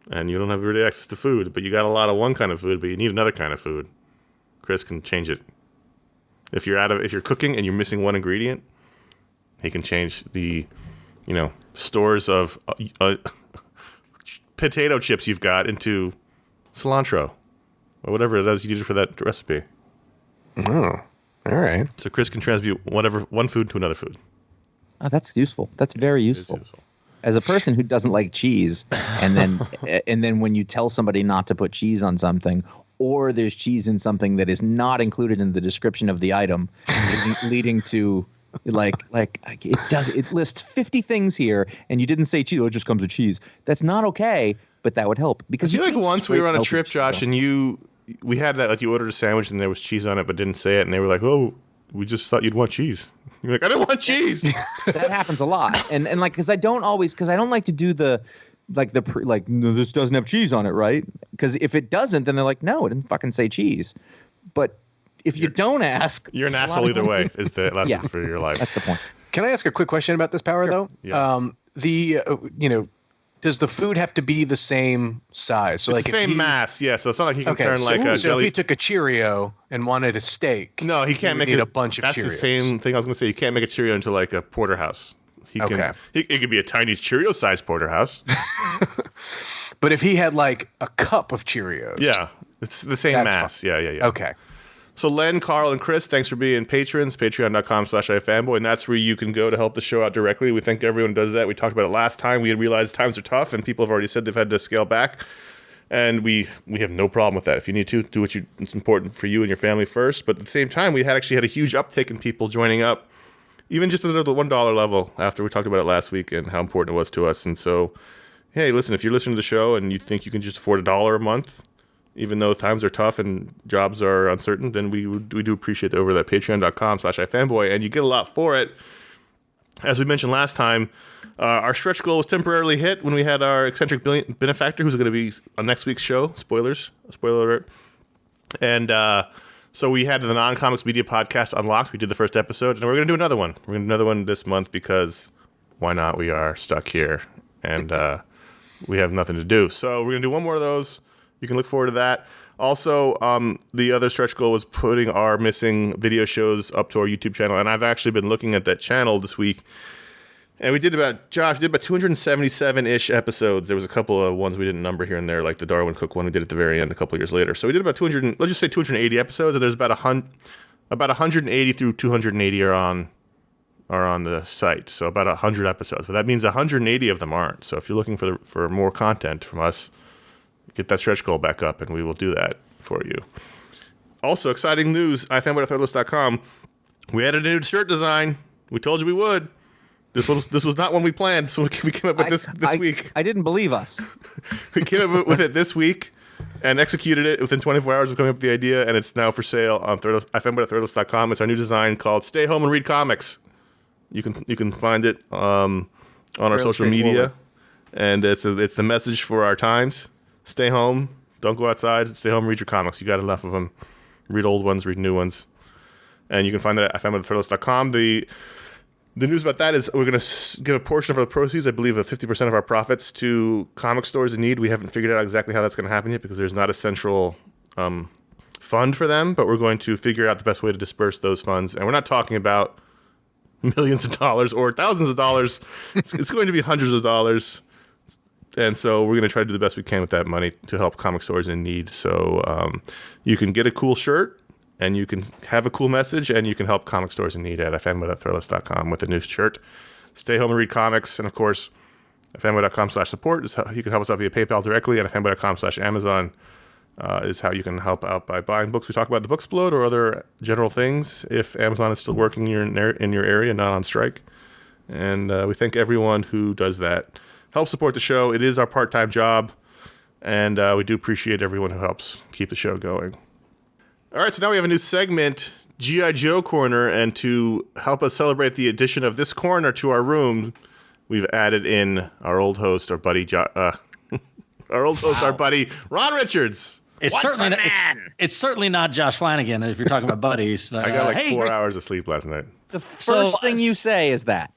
and you don't have really access to food, but you got a lot of one kind of food, but you need another kind of food. Chris can change it. If you're cooking and you're missing one ingredient, he can change the, stores of potato chips you've got into cilantro or whatever it is you need for that recipe. Oh, all right. So Chris can transmute one food to another food. Oh, that's useful. That's very useful. As a person who doesn't like cheese, and then when you tell somebody not to put cheese on something, or there's cheese in something that is not included in the description of the item, leading to it lists 50 things here, and you didn't say cheese. Oh, it just comes with cheese. That's not okay, but that would help because I feel like once we were on a trip, Josh, and we had that, like, you ordered a sandwich and there was cheese on it, but didn't say it, and they were like, "Oh, we just thought you'd want cheese." You're like, "I don't want cheese." That happens a lot, and like because I don't like to do the. No, this doesn't have cheese on it, right? Because if it doesn't, then they're like, no, it didn't fucking say cheese. But if you don't ask, you're an asshole either way. Is the lesson for your life? That's the point. Can I ask a quick question about this power though? Yeah. Does the food have to be the same size? So it's the same mass, yeah. So it's not like he can turn like a jelly. So if he took a Cheerio and wanted a steak, no, he can't make a bunch of Cheerios. That's the same thing I was going to say. You can't make a Cheerio into like a porterhouse. It could be a tiny Cheerio-sized porterhouse. But if he had like a cup of Cheerios. Yeah, it's the same mass. Fine. Yeah. Okay. So Len, Karl, and Chris, thanks for being patrons. Patreon.com/iFanboy. And that's where you can go to help the show out directly. We think everyone does that. We talked about it last time. We had realized times are tough, and people have already said they've had to scale back. And we have no problem with that. If you need to, do it's important for you and your family first. But at the same time, we actually had a huge uptick in people joining up. Even just at the $1 level after we talked about it last week and how important it was to us. And so, hey, listen, if you're listening to the show and you think you can just afford $1 a month, even though times are tough and jobs are uncertain, then we do appreciate it over at patreon.com/iFanboy. And you get a lot for it. As we mentioned last time, our stretch goal was temporarily hit when we had our eccentric benefactor who's going to be on next week's show. Spoiler alert. And so we had the Non-Comics Media Podcast Unlocked. We did the first episode, and we're going to do another one. We're going to do another one this month because why not? We are stuck here, and we have nothing to do. So we're going to do one more of those. You can look forward to that. Also, the other stretch goal was putting our missing video shows up to our YouTube channel, and I've actually been looking at that channel this week. And we did about 277-ish episodes. There was a couple of ones we didn't number here and there, like the Darwin Cook one we did at the very end a couple of years later. So we did about 200, let's just say 280 episodes, and there's about 180 through 280 are on the site. So about 100 episodes. But that means 180 of them aren't. So if you're looking for more content from us, get that stretch goal back up, and we will do that for you. Also, exciting news, iFanboy.threadless.com. We added a new shirt design. We told you we would. This was not one we planned, so we came up with this week. I didn't believe us. We came up with it this week. and executed it within 24 hours of coming up with the idea, and it's now for sale on iFanboy.threadless.com. It's our new design called "Stay Home and Read Comics." You can find it on our social media, and it's the message for our times. Stay home, don't go outside. Stay home, read your comics. You got enough of them. Read old ones, read new ones, and you can find that at iFanboy.threadless.com. The news about that is we're going to give a portion of our proceeds, I believe, of 50% of our profits to comic stores in need. We haven't figured out exactly how that's going to happen yet because there's not a central fund for them, but we're going to figure out the best way to disperse those funds. And we're not talking about millions of dollars or thousands of dollars. It's going to be hundreds of dollars. And so we're going to try to do the best we can with that money to help comic stores in need. So you can get a cool shirt, and you can have a cool message, and you can help comic stores in need at iFanboy.threadless.com with a new shirt. Stay home and read comics. And, of course, iFanboy.com/support is how you can help us out via PayPal directly, and iFanboy.com/Amazon is how you can help out by buying books. We talk about the Booksplode or other general things if Amazon is still working in your area, not on strike. And we thank everyone who does that. Help support the show. It is our part-time job, and we do appreciate everyone who helps keep the show going. All right, so now we have a new segment, G.I. Joe Corner, and to help us celebrate the addition of this corner to our room, we've added in our old host, our buddy, our buddy, Ron Richards. It's certainly not Josh Flanagan if you're talking about buddies. But, I got 4 hours of sleep last night. The first thing you say is that.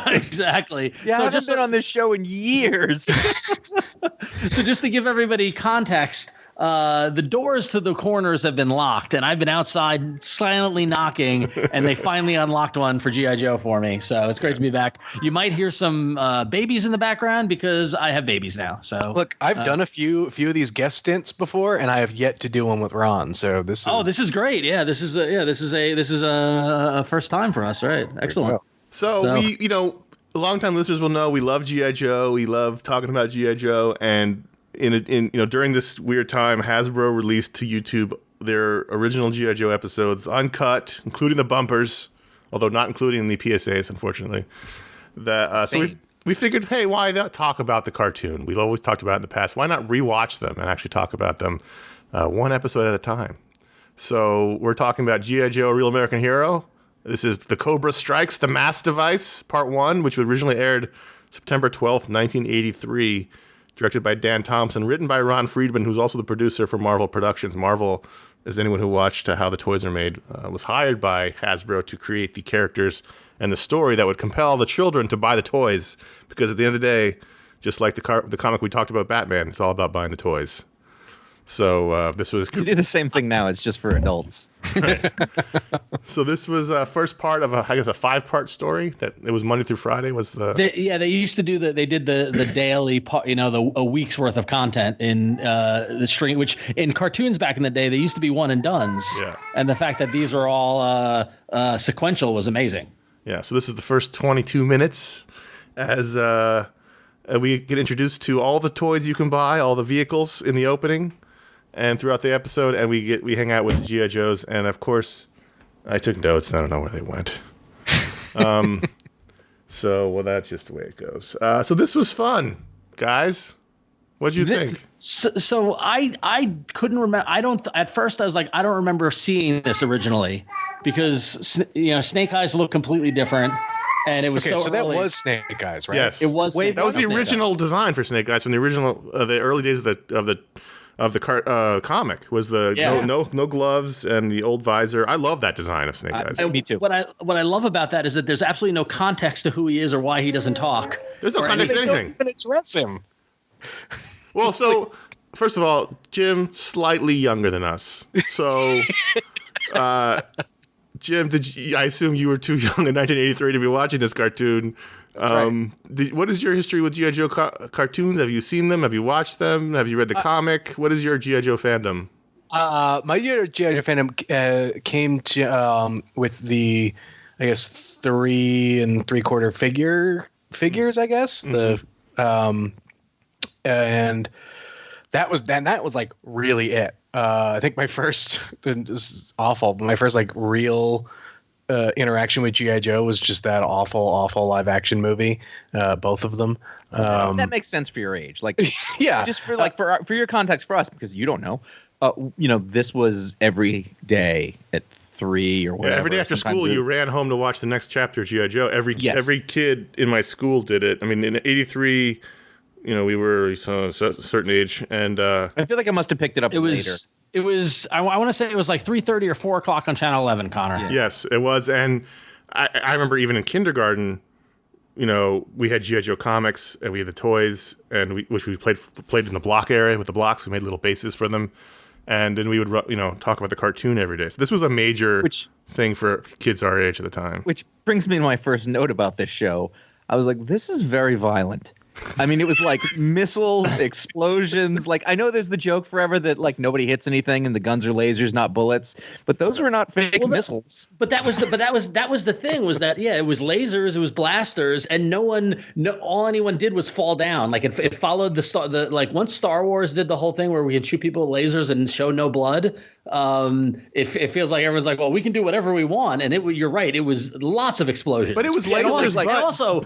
Exactly. Yeah, I haven't been on this show in years. So just to give everybody context, the doors to the corners have been locked, and I've been outside silently knocking, and they finally unlocked one for G.I. Joe for me. So it's great to be back. You might hear some babies in the background because I have babies now. So look, I've done a few of these guest stints before, and I have yet to do one with Ron. So this is great. Yeah, this is a first time for us. Right. Excellent. So we, longtime listeners will know we love G.I. Joe. We love talking about G.I. Joe, and during this weird time, Hasbro released to YouTube their original G.I. Joe episodes, uncut, including the bumpers, although not including the PSAs, unfortunately. So we figured, hey, why not talk about the cartoon? We've always talked about it in the past. Why not rewatch them and actually talk about them one episode at a time? So we're talking about G.I. Joe, A Real American Hero. This is The Cobra Strikes, The M.A.S.S Device, Part 1, which originally aired September 12th, 1983. Directed by Dan Thompson, written by Ron Friedman, who's also the producer for Marvel Productions. Marvel, as anyone who watched How the Toys Are Made, was hired by Hasbro to create the characters and the story that would compel the children to buy the toys. Because at the end of the day, just like the comic we talked about, Batman, it's all about buying the toys. So this was... You do the same thing now. It's just for adults. Right. So this was first part of a 5-part story. That it was Monday through Friday. Was the they used to do they did the daily part, a week's worth of content in the string, which in cartoons back in the day they used to be one and dones. Yeah. And the fact that these are all sequential was amazing. Yeah. So this is the first 22 minutes as we get introduced to all the toys you can buy, all the vehicles in the opening. And throughout the episode, and we hang out with the G.I. Joes, and of course, I took notes. I don't know where they went. So that's just the way it goes. So this was fun, guys. What'd you think? So I couldn't remember. At first I was like, I don't remember seeing this originally, because Snake Eyes look completely different, and it was so that was Snake Eyes, right? Yes, it was. That was the original design for Snake Eyes from the original, the early days of the comic was no gloves and the old visor. I love that design of Snake Eyes. Me too. What I love about that is that there's absolutely no context to who he is or why he doesn't talk. There's no context to anything. They don't even address him. Well, so first of all, Jim slightly younger than us. So, Jim, I assume you were too young in 1983 to be watching this cartoon. Right. What is your history with G.I. Joe cartoons? Have you seen them? Have you watched them? Have you read the comic? What is your G.I. Joe fandom? My G.I. Joe fandom came to with the, I guess, 3 3/4 figures. I guess and that was like really it. I think my first, this is awful, but my first like real interaction with G.I. Joe was just that awful live action movie. Both of them. That makes sense for your age. Like, yeah, just for for your context for us, because you don't know, this was every day at 3 or whatever. Yeah, every day after school, you ran home to watch the next chapter of G.I. Joe. Every kid in my school did it. I mean, in '83, we were a certain age, and I feel like I must have picked it up later. It was. I want to say it was like 3:30 or 4 o'clock on Channel 11, Connor. Yeah. Yes, it was, and I remember even in kindergarten, we had G.I. Joe comics and we had the toys, and which we played in the block area with the blocks. We made little bases for them, and then we would talk about the cartoon every day. So this was a major thing for kids our age at the time. Which brings me to my first note about this show. I was like, this is very violent. I mean, it was like missiles, explosions. Like, I know there's the joke forever that like nobody hits anything and the guns are lasers, not bullets. But those were not fake missiles. But that was the thing was that it was lasers, it was blasters, and all anyone did was fall down. Like it followed the once Star Wars did the whole thing where we could shoot people with lasers and show no blood. It feels like everyone's like, well, we can do whatever we want, and you're right. It was lots of explosions. But it was lasers,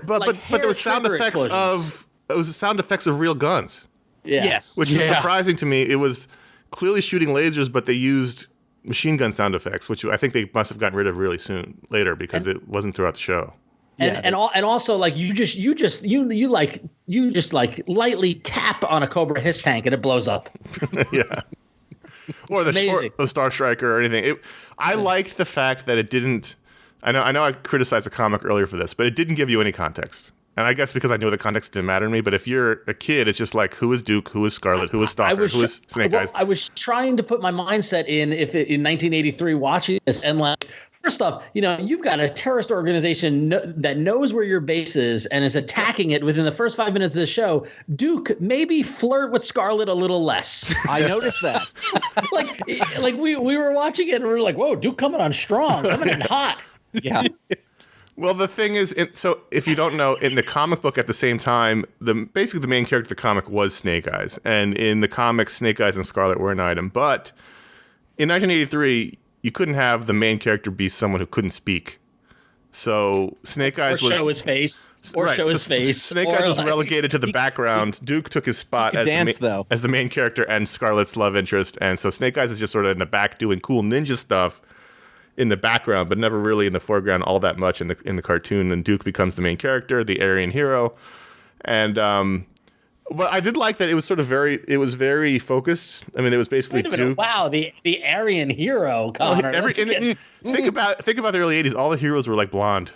but there was sound effects explosions. It was sound effects of real guns. Yeah. Yes. Which is surprising to me. It was clearly shooting lasers, but they used machine gun sound effects, which I think they must have gotten rid of really soon later because it wasn't throughout the show. And also like you just lightly tap on a Cobra hiss tank and it blows up. Yeah. Or the Star Striker or anything. I liked the fact that it didn't. I know I criticized the comic earlier for this, but it didn't give you any context. And I guess because I know the context didn't matter to me, but if you're a kid, it's just like, who is Duke, who is Scarlet, who is Stalker, who is Snake Eyes? I was trying to put my mindset in 1983 watching this, and like, first off, you've got a terrorist organization that knows where your base is and is attacking it within the first 5 minutes of the show. Duke, maybe flirt with Scarlet a little less. I noticed that. like we were watching it and we were like, whoa, Duke coming on strong, coming in hot. Yeah. Well, the thing is, so if you don't know, in the comic book at the same time, basically the main character of the comic was Snake Eyes. And in the comics, Snake Eyes and Scarlet were an item. But in 1983, you couldn't have the main character be someone who couldn't speak. So Snake Eyes show his face. Show his face. Snake Eyes was relegated to the background. Duke took his spot as the main character and Scarlet's love interest. And so Snake Eyes is just sort of in the back doing cool ninja stuff in the background, but never really in the foreground all that much in the cartoon. And Duke becomes the main character, the Aryan hero. And but I did like that it was very focused. I mean, it was basically Duke. Wow, the Aryan hero, Connor. Think about the early 80s. All the heroes were like blonde.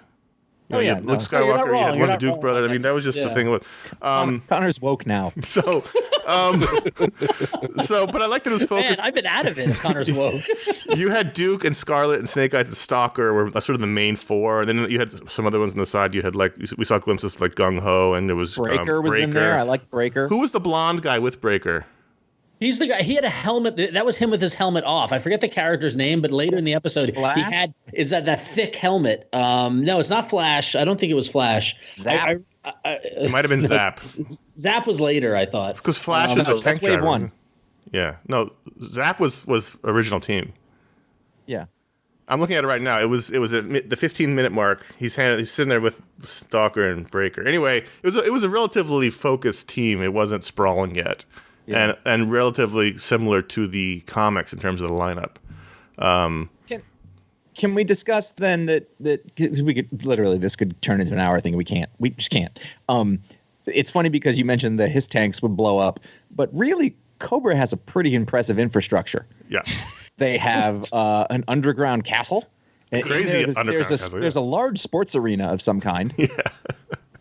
Luke Skywalker, you had one of the Duke brothers. I mean, that was just the thing with Connor's woke now. So, but I like that it was focused. Man, I've been out of it. Connor's woke. You had Duke and Scarlet and Snake Eyes and Stalker were sort of the main four, and then you had some other ones on the side. You had we saw glimpses of like Gung Ho, and there was Breaker was in there. I like Breaker. Who was the blonde guy with Breaker? He's the guy. He had a helmet. That was him with his helmet off. I forget the character's name, but later in the episode, Flash? he had that thick helmet. No, it's not Flash. I don't think it was Flash. Zap. It might have been Zap. Zap was later, I thought. Because Flash is the tank driver. Wave 1. Yeah. No, Zap was original team. Yeah. I'm looking at it right now. It was at the 15-minute mark. He's sitting there with Stalker and Breaker. Anyway, it was a relatively focused team. It wasn't sprawling yet. Yeah. And relatively similar to the comics in terms of the lineup. Can we discuss then that cause we could literally this could turn into an hour thing? We just can't. It's funny because you mentioned the his tanks would blow up, but really Cobra has a pretty impressive infrastructure. Yeah, they have an underground castle. Crazy underground castle. There's a large sports arena of some kind. Yeah.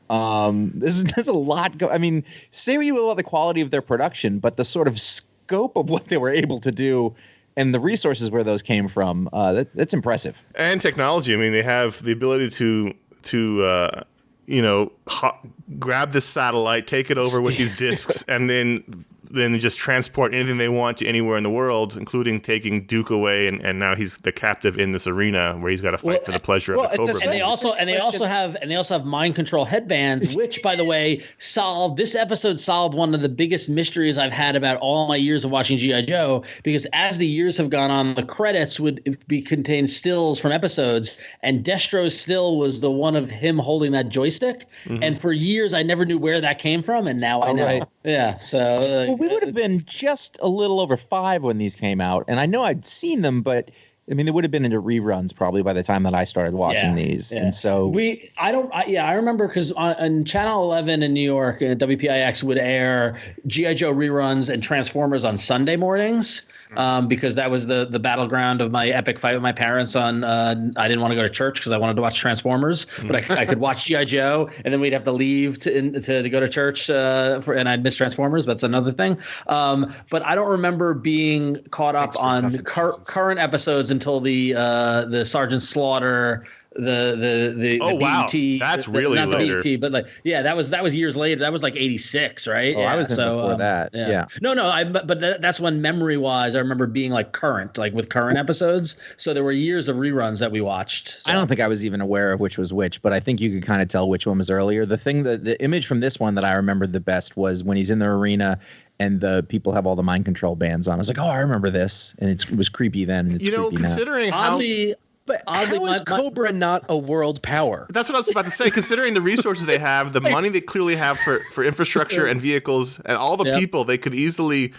There's a lot I mean, say what you will about the quality of their production, but the sort of scope of what they were able to do and the resources where those came from, that's impressive. And technology. I mean, they have the ability to grab this satellite, take it over with these discs, and then then just transport anything they want to anywhere in the world, including taking Duke away, and now he's the captive in this arena where he's got to fight for the pleasure of the Cobra. And they also have mind control headbands, which, by the way, this episode solved one of the biggest mysteries I've had about all my years of watching G.I. Joe, because as the years have gone on, the credits would contain stills from episodes, and Destro's still was the one of him holding that joystick. Mm-hmm. And for years, I never knew where that came from, and now I know. Right. Yeah, so we would have been just a little over 5 when these came out, and I know I'd seen them, but I mean, they would have been into reruns probably by the time that I started watching these, and so I remember because on Channel 11 in New York, WPIX would air G.I. Joe reruns and Transformers on Sunday mornings. Because that was the battleground of my epic fight with my parents on I didn't want to go to church because I wanted to watch Transformers, but I could watch G.I. Joe, and then we'd have to leave to go to church and I'd miss Transformers. That's another thing. But I don't remember being caught up on current episodes until the Sergeant Slaughter. The wow, BET, that's really not later. the BET, but that was years later. That was like 86, right? I was in before that. Yeah. No, but that's when memory wise, I remember being like current, like with current episodes. So there were years of reruns that we watched. So. I don't think I was even aware of which was which, but I think you could kind of tell which one was earlier. The image from this one that I remembered the best was when he's in the arena and the people have all the mind control bands on. I was like, oh, I remember this, and it was creepy then. And it's creepy considering now. how. But how is Cobra not a world power? That's what I was about to say. Considering the resources they have, the money they clearly have for infrastructure and vehicles, and all the people, they could easily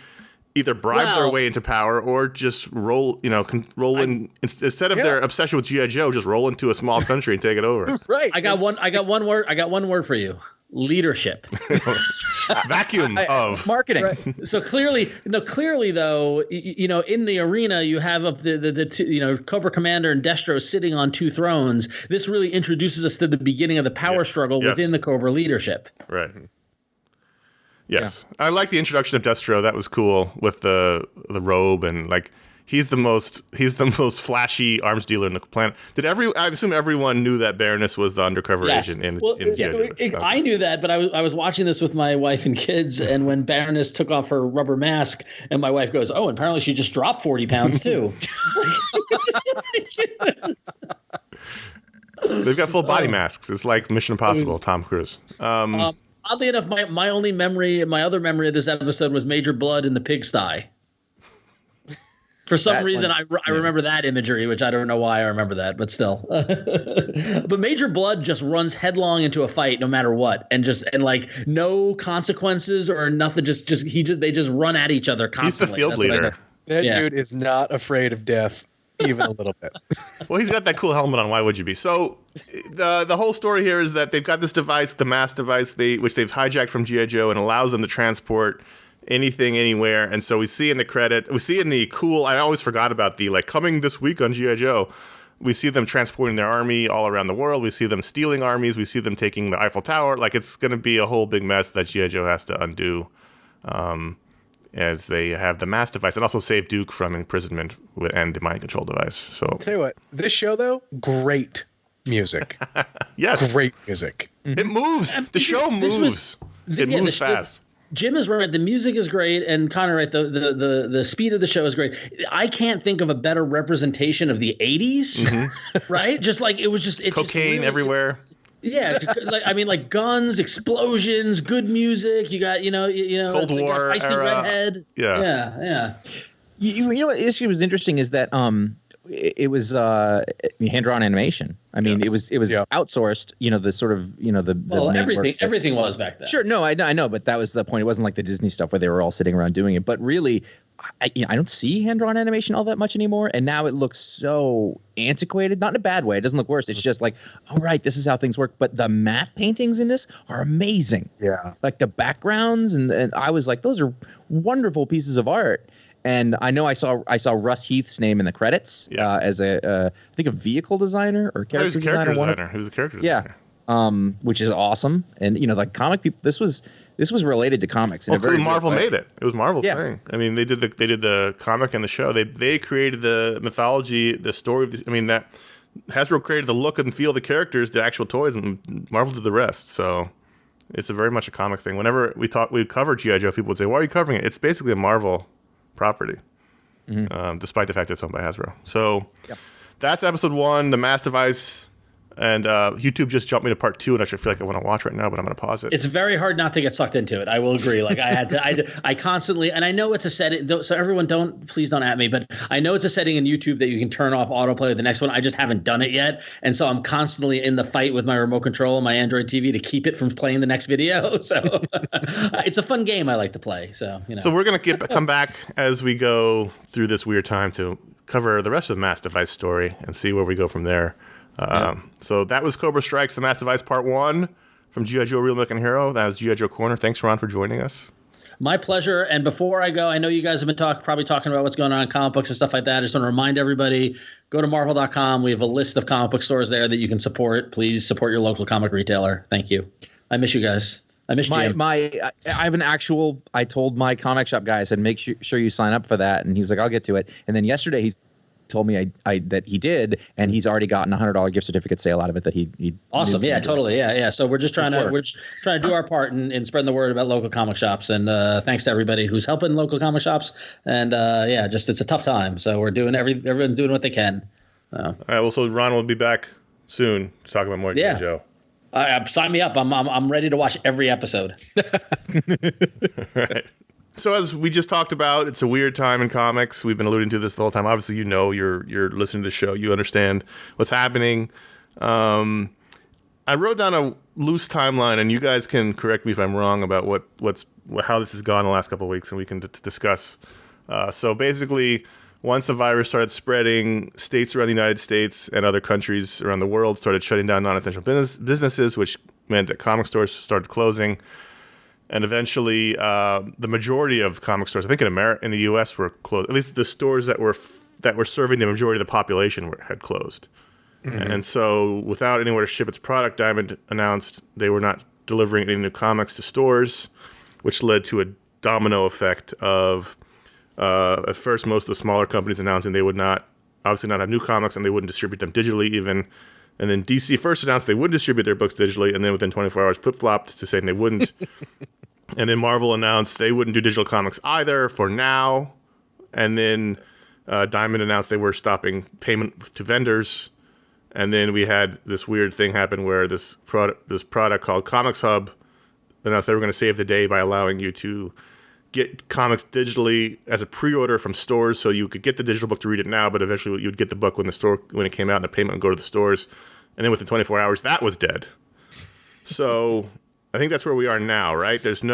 either bribe their way into power or just roll in instead of their obsession with G.I. Joe, just roll into a small country and take it over. Right. I got one word for you. Leadership. Vacuum of marketing. Right. So clearly though, in the arena you have the Cobra Commander and Destro sitting on 2 thrones. This really introduces us to the beginning of the power struggle within the Cobra leadership. Right. Yes. Yeah. I like the introduction of Destro. That was cool with the robe, and like he's the most flashy arms dealer in the planet. I assume everyone knew that Baroness was the undercover agent in I knew that, but I was watching this with my wife and kids, and when Baroness took off her rubber mask, and my wife goes, "Oh, and apparently she just dropped 40 pounds too." They've got full body masks. It's like Mission Impossible, Tom Cruise. Oddly enough, my other memory of this episode was Major Blood in the pigsty. For some reason, I remember that imagery, which I don't know why I remember that, but still. But Major Blood just runs headlong into a fight no matter what, and like no consequences or nothing. They just run at each other constantly. He's the field leader. That dude is not afraid of death. Even a little bit. Well, he's got that cool helmet on. Why would you be? So the whole story here is that they've got this device, the M.A.S.S device, which they've hijacked from G.I. Joe, and allows them to transport anything, anywhere. And so we see in the cool, I always forgot about the, like, coming this week on G.I. Joe, we see them transporting their army all around the world. We see them stealing armies. We see them taking the Eiffel Tower. Like, it's going to be a whole big mess that G.I. Joe has to undo. As they have the M.A.S.S device, and also save Duke from imprisonment and the mind control device. So I'll tell you what, this show though, great music. Yes, great music. It moves. The show moves. It moves fast. Jim is right. The music is great, and Connor, right? The speed of the show is great. I can't think of a better representation of the '80s, right? Just like it was just cocaine everywhere. Yeah, like guns, explosions, good music. You got, Cold War feisty era. redhead. Yeah. You know what issue was interesting is that it was hand-drawn animation. I mean, it was outsourced. The sort of everything was back then. Sure, no, I know, but that was the point. It wasn't like the Disney stuff where they were all sitting around doing it. But really, I don't see hand-drawn animation all that much anymore, and now it looks so antiquated. Not in a bad way. It doesn't look worse. It's just like, all right, this is how things work. But the matte paintings in this are amazing. Yeah, like the backgrounds, and I was like, those are wonderful pieces of art. And I know I saw Russ Heath's name in the credits as I think a vehicle designer or character designer. He was a character designer. Which is awesome. And like comic people, this was related to comics. Well, Marvel made it. It was Marvel's thing. I mean, they did the comic and the show. They created the mythology, the story of that Hasbro created the look and feel of the characters, the actual toys, and Marvel did the rest. So It's a very much a comic thing. Whenever we cover G.I. Joe, people would say, "Why are you covering it?" It's basically a Marvel property, despite the fact that it's owned by Hasbro. So that's episode 1, the M.A.S.S device. And YouTube just jumped me to part 2, and I feel like I want to watch right now, but I'm going to pause it. It's very hard not to get sucked into it. I will agree. Like I constantly, and I know it's a setting. So everyone, please don't at me, but I know it's a setting in YouTube that you can turn off autoplay with the next one. I just haven't done it yet, and so I'm constantly in the fight with my remote control on my Android TV to keep it from playing the next video. So it's a fun game I like to play. So So we're going to come back as we go through this weird time to cover the rest of the M.A.S.S device story and see where we go from there. So that was Cobra Strikes, the M.A.S.S device part 1 from G.I. Joe Real American Hero. That was G.I. Joe Corner. Thanks, Ron, for joining us. My pleasure. And before I go, I know you guys have been probably talking about what's going on in comic books and stuff like that. I just want to remind everybody, go to Marvel.com. We have a list of comic book stores there that you can support. Please support your local comic retailer. Thank you. I miss you guys. I miss Jim. I have an actual, I told my comic shop guy, I said, make sure you sign up for that. And he was like, I'll get to it. And then yesterday he told me that he did, and he's already gotten a $100 gift certificate sale out of it that he awesome. Yeah, totally. Yeah. So we're just trying to do our part in spreading the word about local comic shops. And thanks to everybody who's helping local comic shops. And just it's a tough time. So we're doing everyone doing what they can. All right. Well, so Ron will be back soon to talk about more G.I. Joe. Sign me up. I'm ready to watch every episode. All right. So as we just talked about, it's a weird time in comics. We've been alluding to this the whole time. Obviously, you're listening to the show. You understand what's happening. I wrote down a loose timeline, and you guys can correct me if I'm wrong about how this has gone the last couple of weeks, and we can discuss. So basically, once the virus started spreading, states around the United States and other countries around the world started shutting down non-essential businesses, which meant that comic stores started closing. And eventually, the majority of comic stores, I think in the U.S., were closed. At least the stores that were serving the majority of the population had closed. Mm-hmm. And so, without anywhere to ship its product, Diamond announced they were not delivering any new comics to stores, which led to a domino effect of, at first, most of the smaller companies announcing they would obviously not have new comics, and they wouldn't distribute them digitally even. And then DC first announced they would distribute their books digitally, and then within 24 hours flip-flopped to saying they wouldn't. And then Marvel announced they wouldn't do digital comics either for now. And then Diamond announced they were stopping payment to vendors. And then we had this weird thing happen where this product called Comics Hub announced they were going to save the day by allowing you to get comics digitally as a pre-order from stores, so you could get the digital book to read it now, but eventually you'd get the book when it came out, and the payment would go to the stores. And then within 24 hours, that was dead. So I think that's where we are now, right? There are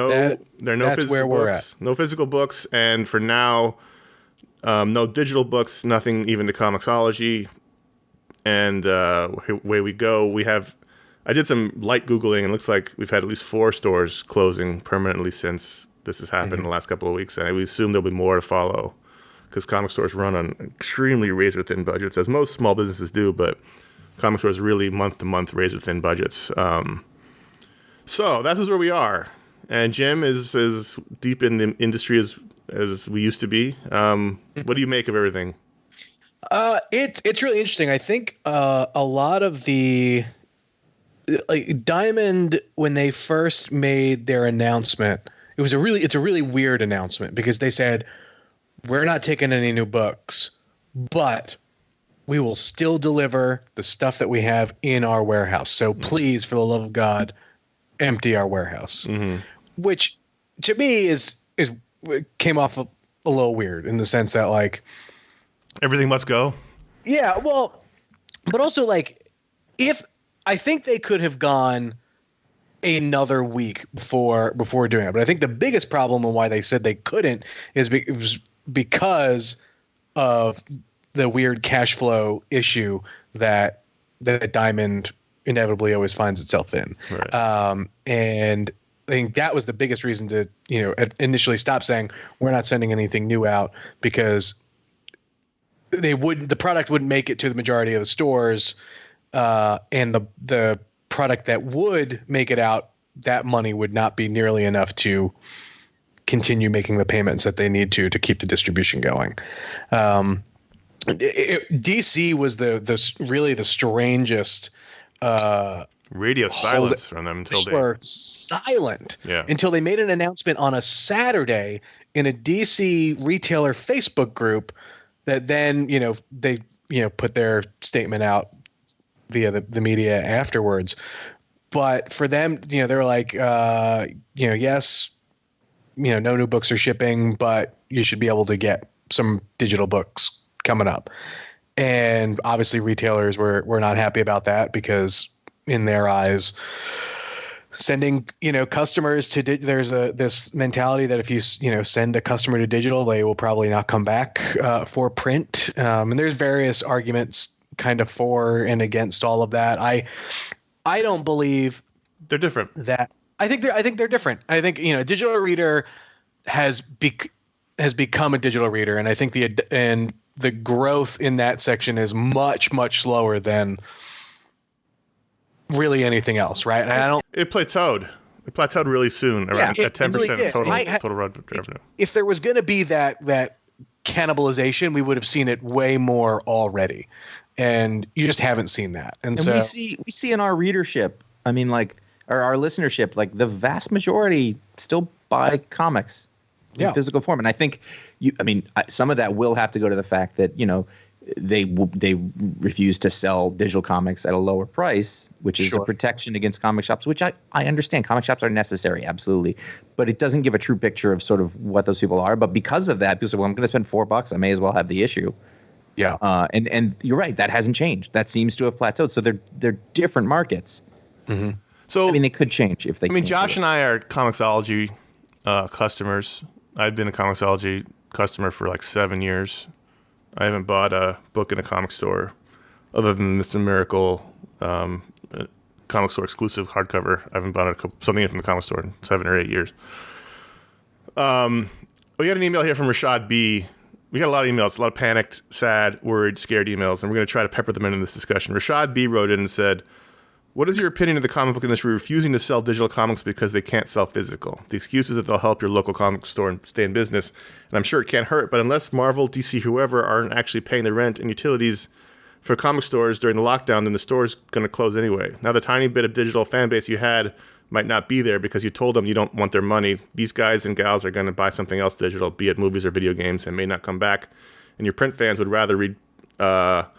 no physical books, no physical books, and for now, no digital books, nothing even to Comixology. And away we go. I did some light Googling, and it looks like we've had at least 4 stores closing permanently since this has happened in the last couple of weeks, and we assume there'll be more to follow because comic stores run on extremely razor-thin budgets, as most small businesses do, but comic stores really month-to-month razor-thin budgets. So that is where we are, and Jim is deep in the industry as we used to be. What do you make of everything? It's really interesting. I think a lot of the Diamond, when they first made their announcement, it's a really weird announcement because they said, we're not taking any new books, but we will still deliver the stuff that we have in our warehouse. So please, for the love of God, empty our warehouse. Mm-hmm. Which to me is came off a little weird in the sense that like everything must go. Yeah, well, but also like if I think they could have gone another week before doing it. But I think the biggest problem and why they said they couldn't is because of the weird cash flow issue that Diamond inevitably always finds itself in. Right. And I think that was the biggest reason to, initially stop saying we're not sending anything new out, because the product wouldn't make it to the majority of the stores, and the product that would make it out, that money would not be nearly enough to continue making the payments that they need to keep the distribution going. DC was the really the strangest Radio silence from them until they were silent. Yeah. Until they made an announcement on a Saturday in a DC retailer Facebook group that then, they, put their statement out via the media afterwards. But for them, they were like, yes, no new books are shipping, but you should be able to get some digital books coming up. And obviously retailers were not happy about that because in their eyes, sending, customers to there's this mentality that if you, send a customer to digital, they will probably not come back for print. And there's various arguments kind of for and against all of that. I don't believe they're different. That I think they're different. I think, a digital reader has become a digital reader, and I think the growth in that section is much, much slower than really anything else, right? And it plateaued. It plateaued really soon, around at 10% really of total revenue. If there was going to be that cannibalization, we would have seen it way more already, and you just haven't seen that. And so we see in our readership, I mean, like our listenership, like the vast majority still buy comics in physical form, and I think some of that will have to go to the fact that they refuse to sell digital comics at a lower price, which is a protection against comic shops, which I understand. Comic shops are necessary, absolutely. But it doesn't give a true picture of sort of what those people are. But because of that, people say, well, I'm going to spend $4. I may as well have the issue. Yeah. And you're right. That hasn't changed. That seems to have plateaued. So they're different markets. Mm-hmm. So they could change if they Josh and I are Comixology customers. I've been a Comixology customer for like 7 years. I haven't bought a book in a comic store other than Mr. Miracle comic store exclusive hardcover. I haven't bought something from the comic store in 7 or 8 years. We got an email here from Rashad B. We got a lot of emails, a lot of panicked, sad, worried, scared emails, and we're going to try to pepper them into this discussion. Rashad B. wrote in and said, what is your opinion of the comic book industry refusing to sell digital comics because they can't sell physical? The excuse is that they'll help your local comic store and stay in business, and I'm sure it can't hurt, but unless Marvel, DC, whoever aren't actually paying the rent and utilities for comic stores during the lockdown, then the store's going to close anyway. Now, the tiny bit of digital fan base you had might not be there because you told them you don't want their money. These guys and gals are going to buy something else digital, be it movies or video games, and may not come back. And your print fans would rather read. Your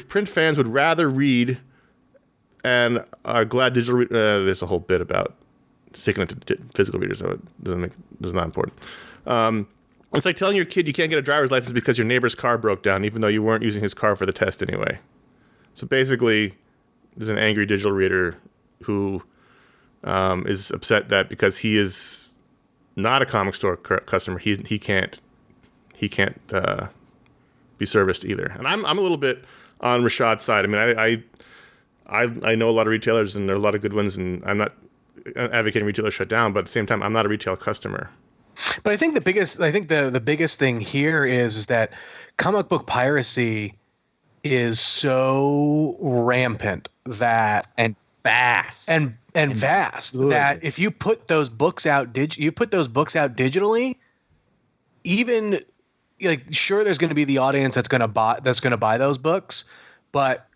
print fans would rather read, and are glad digital. There's a whole bit about sticking it to physical readers, so it is not important. It's like telling your kid you can't get a driver's license because your neighbor's car broke down, even though you weren't using his car for the test anyway. So basically, there's an angry digital reader who is upset that because he is not a comic store customer, he can't be serviced either. And I'm a little bit on Rashad's side. I mean, I know a lot of retailers, and there are a lot of good ones, and I'm not advocating retailers shut down, but at the same time, I'm not a retail customer. But I think the biggest thing here is that comic book piracy is so rampant that and vast and vast good. That if you put those books out digitally, even like sure there's going to be the audience that's going to buy those books, but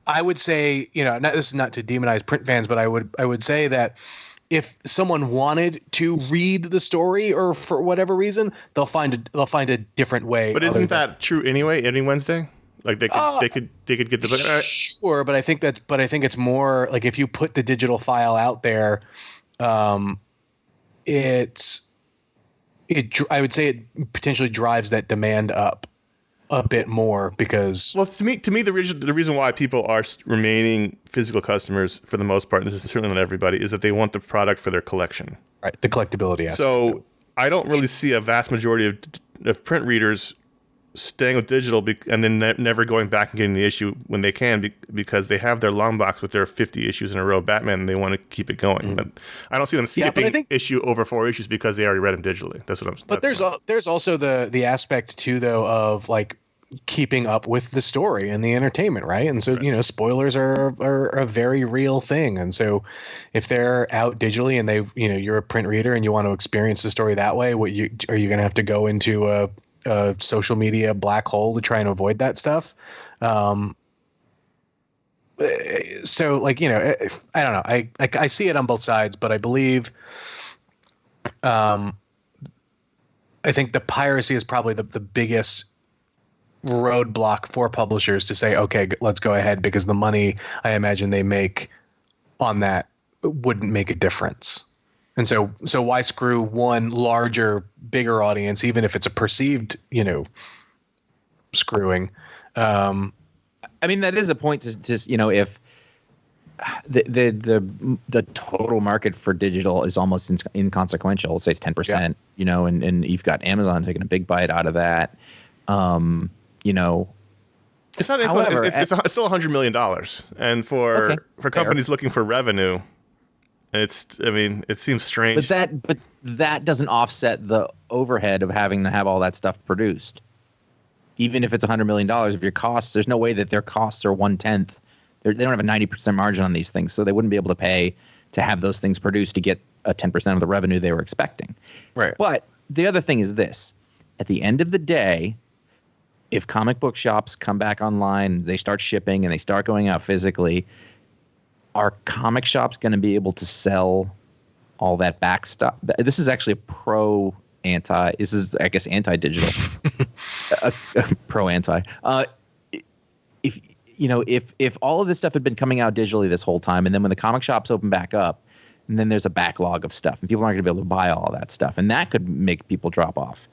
I would say, this is not to demonize print fans, but I would say that if someone wanted to read the story or for whatever reason, they'll find a different way. But isn't that true anyway? Any Wednesday, like they could get the book. Sure, but I think it's more like if you put the digital file out there, I would say it potentially drives that demand up a bit more because to me the reason why people are remaining physical customers for the most part, and this is certainly not everybody, is that they want the product for their collection, right? The collectability aspect. So I don't really see a vast majority of print readers staying with digital and then never going back and getting the issue when they can because they have their long box with their 50 issues in a row of Batman and they want to keep it going. But I don't see them skipping issue over 4 issues because they already read them digitally. That's what I'm saying. But there's also the aspect too though of like keeping up with the story and the entertainment, right? And so spoilers are a very real thing. And so if they're out digitally and they you're a print reader and you want to experience the story that way, are you going to have to go into a social media black hole to try and avoid that stuff? so like, I don't know. I see it on both sides, but I believe, I think the piracy is probably the biggest roadblock for publishers to say, okay, let's go ahead, because the money I imagine they make on that wouldn't make a difference. And so why screw one larger, bigger audience, even if it's a perceived, screwing? I mean, that is a point to just, if the total market for digital is almost inconsequential, let's say it's 10%, and you've got Amazon taking a big bite out of that. It's not. However, it's still $100 million, and for companies looking for revenue, it seems strange. But that doesn't offset the overhead of having to have all that stuff produced. Even if it's $100 million, if your costs, there's no way that their costs are 1/10. They don't have a 90% margin on these things, so they wouldn't be able to pay to have those things produced to get a 10% of the revenue they were expecting. Right. But the other thing is this: at the end of the day, if comic book shops come back online, they start shipping and they start going out physically, are comic shops going to be able to sell all that back stuff? This is actually a anti-digital, pro-anti. If all of this stuff had been coming out digitally this whole time, and then when the comic shops open back up, and then there's a backlog of stuff, and people aren't going to be able to buy all that stuff, and that could make people drop off.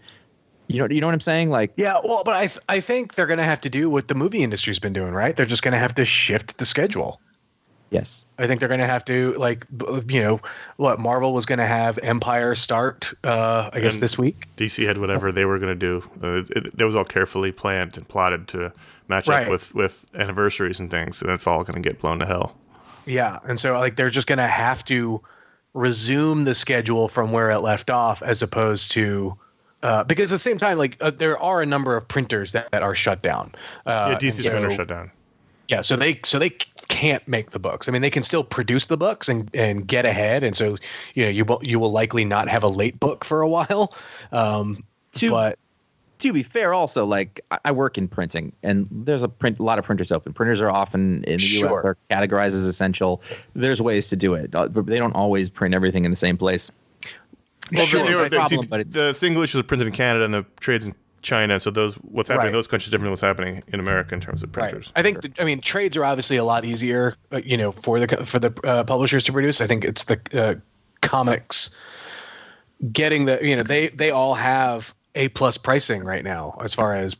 You know what I'm saying? Like, yeah, well, but I think they're going to have to do what the movie industry's been doing, right? They're just going to have to shift the schedule. Yes. I think they're going to have to, Marvel was going to have Empire start, I guess, this week. DC had whatever they were going to do. That was all carefully planned and plotted to match up with anniversaries and things, and that's all going to get blown to hell. Yeah, and so they're just going to have to resume the schedule from where it left off, as opposed to because at the same time, there are a number of printers that are shut down. DC's printer shut down. Yeah, so they can't make the books. I mean, they can still produce the books and get ahead, and so you will likely not have a late book for a while. But to be fair, also, I work in printing, and there's a lot of printers open. Printers are often in the U.S. are categorized as essential. There's ways to do it, but they don't always print everything in the same place. Well, the English is printed in Canada, and the trade's in China. So what's happening in those countries is different than what's happening in America in terms of printers. Right. I think trades are obviously a lot easier, for the publishers to produce. I think it's the comics getting they all have A+ pricing right now as far as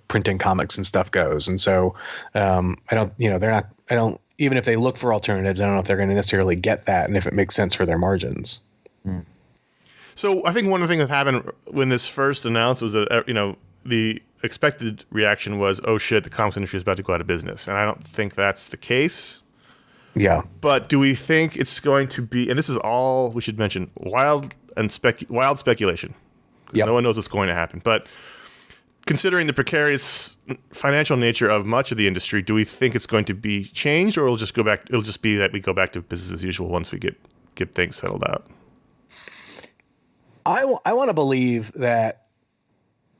printing comics and stuff goes, and so I don't even if they look for alternatives, I don't know if they're going to necessarily get that, and if it makes sense for their margins. Mm. So I think one of the things that happened when this first announced was that the expected reaction was, oh shit, the comics industry is about to go out of business, and I don't think that's the case. Yeah. But do we think it's going to be? And this is all we should mention: wild speculation. Yep. No one knows what's going to happen. But considering the precarious financial nature of much of the industry, do we think it's going to be changed, or it'll just go back? It'll just be that we go back to business as usual once we get things settled out. I want to believe that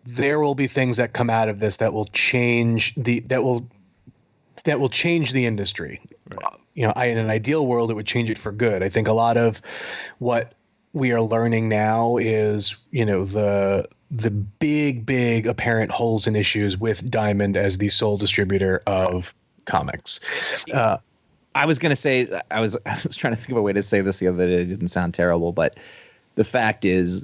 there will be things that come out of this that will change that will change the industry. Right. In an ideal world, it would change it for good. I think a lot of what we are learning now is, the big apparent holes and issues with Diamond as the sole distributor of comics. I was going to say, I was trying to think of a way to say this the other day. It didn't sound terrible, but the fact is,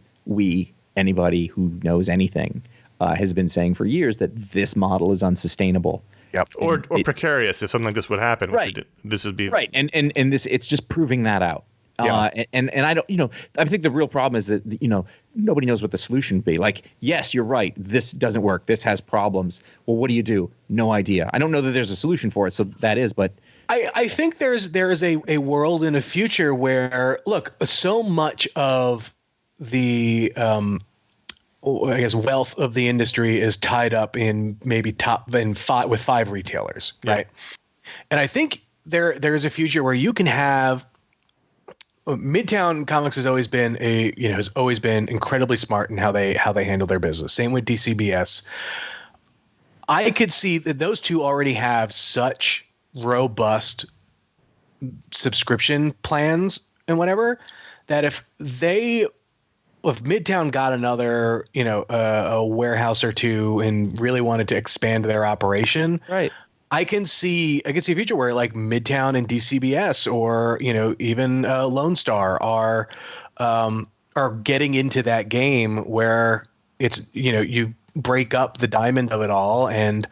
anybody who knows anything, has been saying for years that this model is unsustainable. Yep. Or precarious. If something like this would happen, right? This would be right. And this, it's just proving that out. Yeah. And I don't, I think the real problem is that, nobody knows what the solution would be. Like, yes, you're right. This doesn't work. This has problems. Well, what do you do? No idea. I don't know that there's a solution for it. So that is, but I think there is a world in a future where, look, so much of the wealth of the industry is tied up in maybe with 5 retailers, right? And I think there is a future where you can have Midtown Comics has always been incredibly smart in how they handle their business. Same with DCBS. I could see that those two already have such robust subscription plans and whatever, that if Midtown got another, a warehouse or two and really wanted to expand their operation, Right. I can see a future where like Midtown and DCBS or even Lone Star are getting into that game where it's you break up the diamond of it all and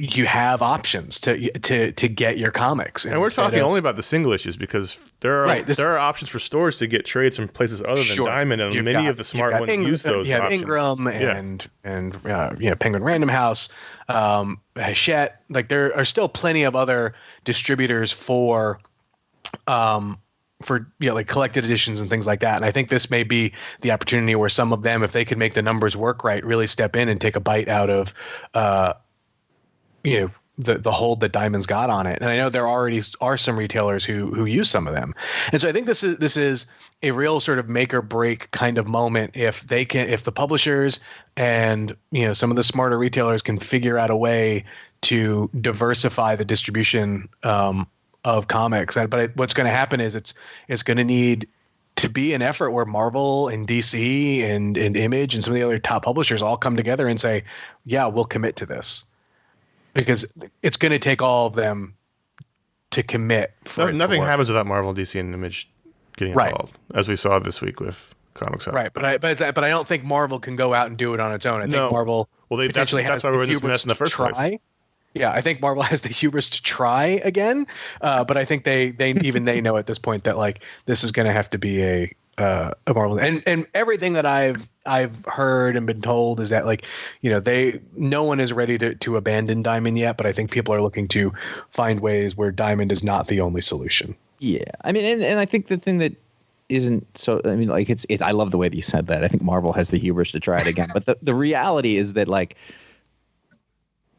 you have options to get your comics. And we're talking only about the single issues, because there are options for stores to get trades from places other than Diamond, and many of the smart ones use those you have options. Ingram and Penguin Random House, Hachette. Like there are still plenty of other distributors for like collected editions and things like that. And I think this may be the opportunity where some of them, if they could make the numbers work right, really step in and take a bite out of the hold that Diamond's got on it. And I know there already are some retailers who use some of them. And so I think this is a real sort of make or break kind of moment if the publishers and some of the smarter retailers can figure out a way to diversify the distribution of comics. But what's going to happen is it's going to need to be an effort where Marvel and DC and Image and some of the other top publishers all come together and say, yeah, we'll commit to this. Because it's going to take all of them to commit. Nothing happens without Marvel, DC, and Image getting involved, as we saw this week with Comics Hub. Right, but I don't think Marvel can go out and do it on its own. I think Marvel potentially that's why we're in this mess in the first place. Yeah, I think Marvel has the hubris to try again, but I think they know at this point that like this is going to have to be a Marvel, and everything that I've heard and been told is that like no one is ready to abandon Diamond yet, but I think people are looking to find ways where Diamond is not the only solution. Yeah, I mean, and I think the thing that isn't so, I mean, like I love the way that you said that. I think Marvel has the hubris to try it again, but the reality is that like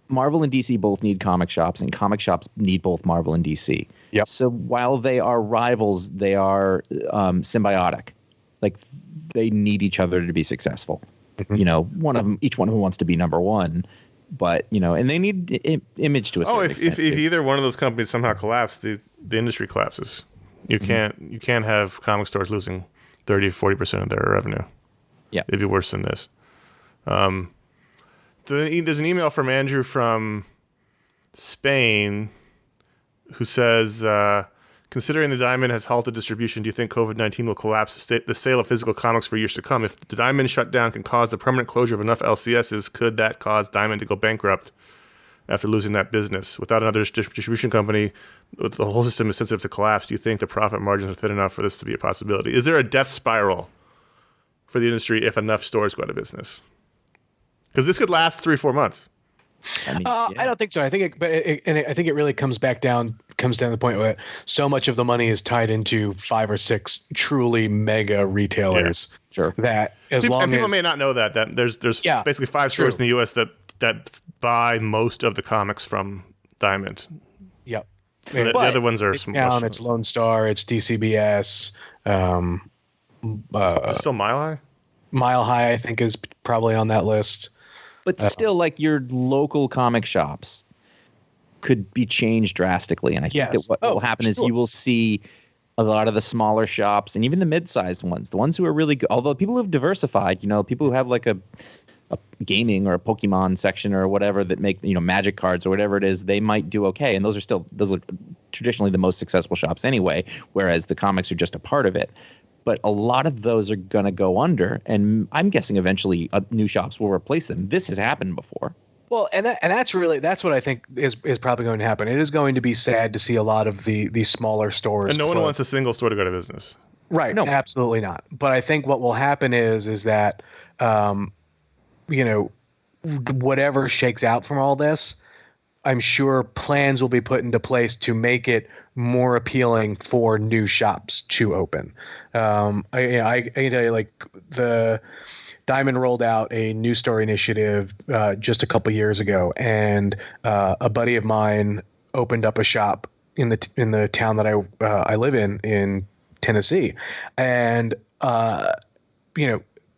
Marvel and DC both need comic shops, and comic shops need both Marvel and DC. Yep. So while they are rivals, they are symbiotic. Like they need each other to be successful. Mm-hmm. Each one of them wants to be number one, but and they need Image to a certain extent. If either one of those companies somehow collapse, the industry collapses. You can't have comic stores losing 30-40% of their revenue. Yeah, it'd be worse than this. There's an email from Andrew from Spain who says, considering the Diamond has halted distribution, do you think COVID-19 will collapse the sale of physical comics for years to come? If the Diamond shutdown can cause the permanent closure of enough LCSs, could that cause Diamond to go bankrupt after losing that business? Without another distribution company, the whole system is sensitive to collapse. Do you think the profit margins are thin enough for this to be a possibility? Is there a death spiral for the industry if enough stores go out of business? Because this could last 3-4 months. I don't think so. I think it really comes down to the point where so much of the money is tied into 5 or 6 truly mega retailers. Yeah, sure. That people may not know that there's basically 5 stores in the U.S. that buy most of the comics from Diamond. Yep. The other ones are small. It's Lone Star. It's DCBS. Still Mile High. Mile High, I think, is probably on that list. But still, like your local comic shops could be changed drastically. And I think that what will happen is you will see a lot of the smaller shops and even the mid-sized ones, the ones who are really good. Although people who have diversified, people who have like a gaming or a Pokemon section or whatever that make, magic cards or whatever it is, they might do okay. And those are traditionally the most successful shops anyway, whereas the comics are just a part of it. But a lot of those are going to go under, and I'm guessing eventually new shops will replace them. This has happened before. Well, and that's what I think is probably going to happen. It is going to be sad to see a lot of the smaller stores. And no one wants a single store to go to business. Right. No, absolutely not. But I think what will happen is that, whatever shakes out from all this, I'm sure plans will be put into place to make it more appealing for new shops to open. I can tell you, like the Diamond rolled out a new store initiative just a couple years ago, and a buddy of mine opened up a shop in the town that I live in Tennessee, and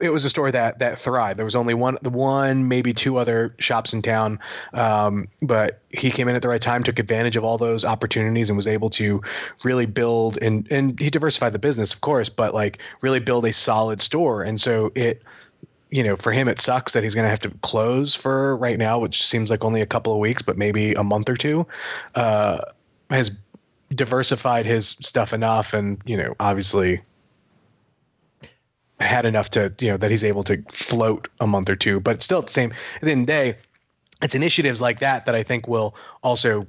it was a store that thrived. There was only one, maybe two other shops in town, but he came in at the right time, took advantage of all those opportunities, and was able to really build and he diversified the business, of course, but like really build a solid store. And so it, for him, it sucks that he's going to have to close for right now, which seems like only a couple of weeks, but maybe a month or two. Has diversified his stuff enough, and obviously had enough to that he's able to float a month or two. But still, at the end of the day, it's initiatives like that I think will also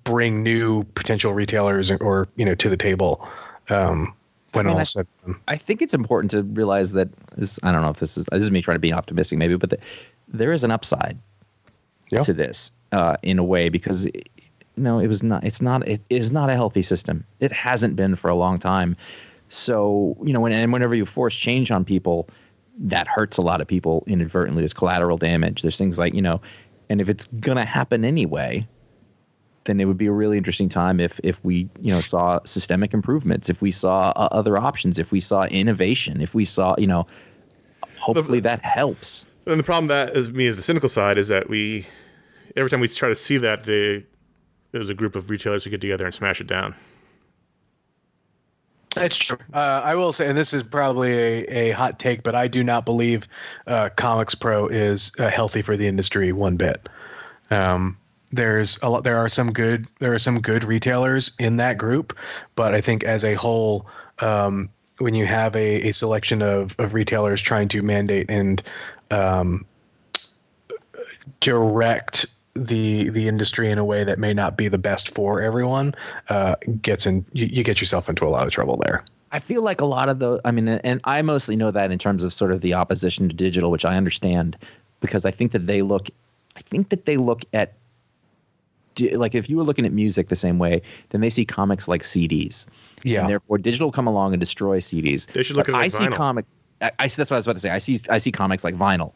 bring new potential retailers or to the table when all said. I think it's important to realize that I don't know if this is me trying to be optimistic maybe, but there is an upside to this in a way, because it is not a healthy system. It hasn't been for a long time. So, whenever you force change on people, that hurts a lot of people inadvertently. There's collateral damage. There's things like, and if it's going to happen anyway, then it would be a really interesting time if we, saw systemic improvements, if we saw other options, if we saw innovation, if we saw, hopefully that helps. And the problem that is me as the cynical side is that every time we try to see that, there's a group of retailers who get together and smash it down. That's true. I will say, and this is probably a hot take, but I do not believe Comics Pro is healthy for the industry one bit. There are some good retailers in that group, but I think as a whole, when you have a selection of retailers trying to mandate and direct the industry in a way that may not be the best for everyone, you get yourself into a lot of trouble there. I feel like a lot of those, and I mostly know that in terms of sort of the opposition to digital, which I understand, because I think that they look at, like, if you were looking at music the same way, then they see comics like CDs. Yeah. And therefore digital come along and destroy CDs. They should look at it like vinyl. That's what I was about to say. I see comics like vinyl.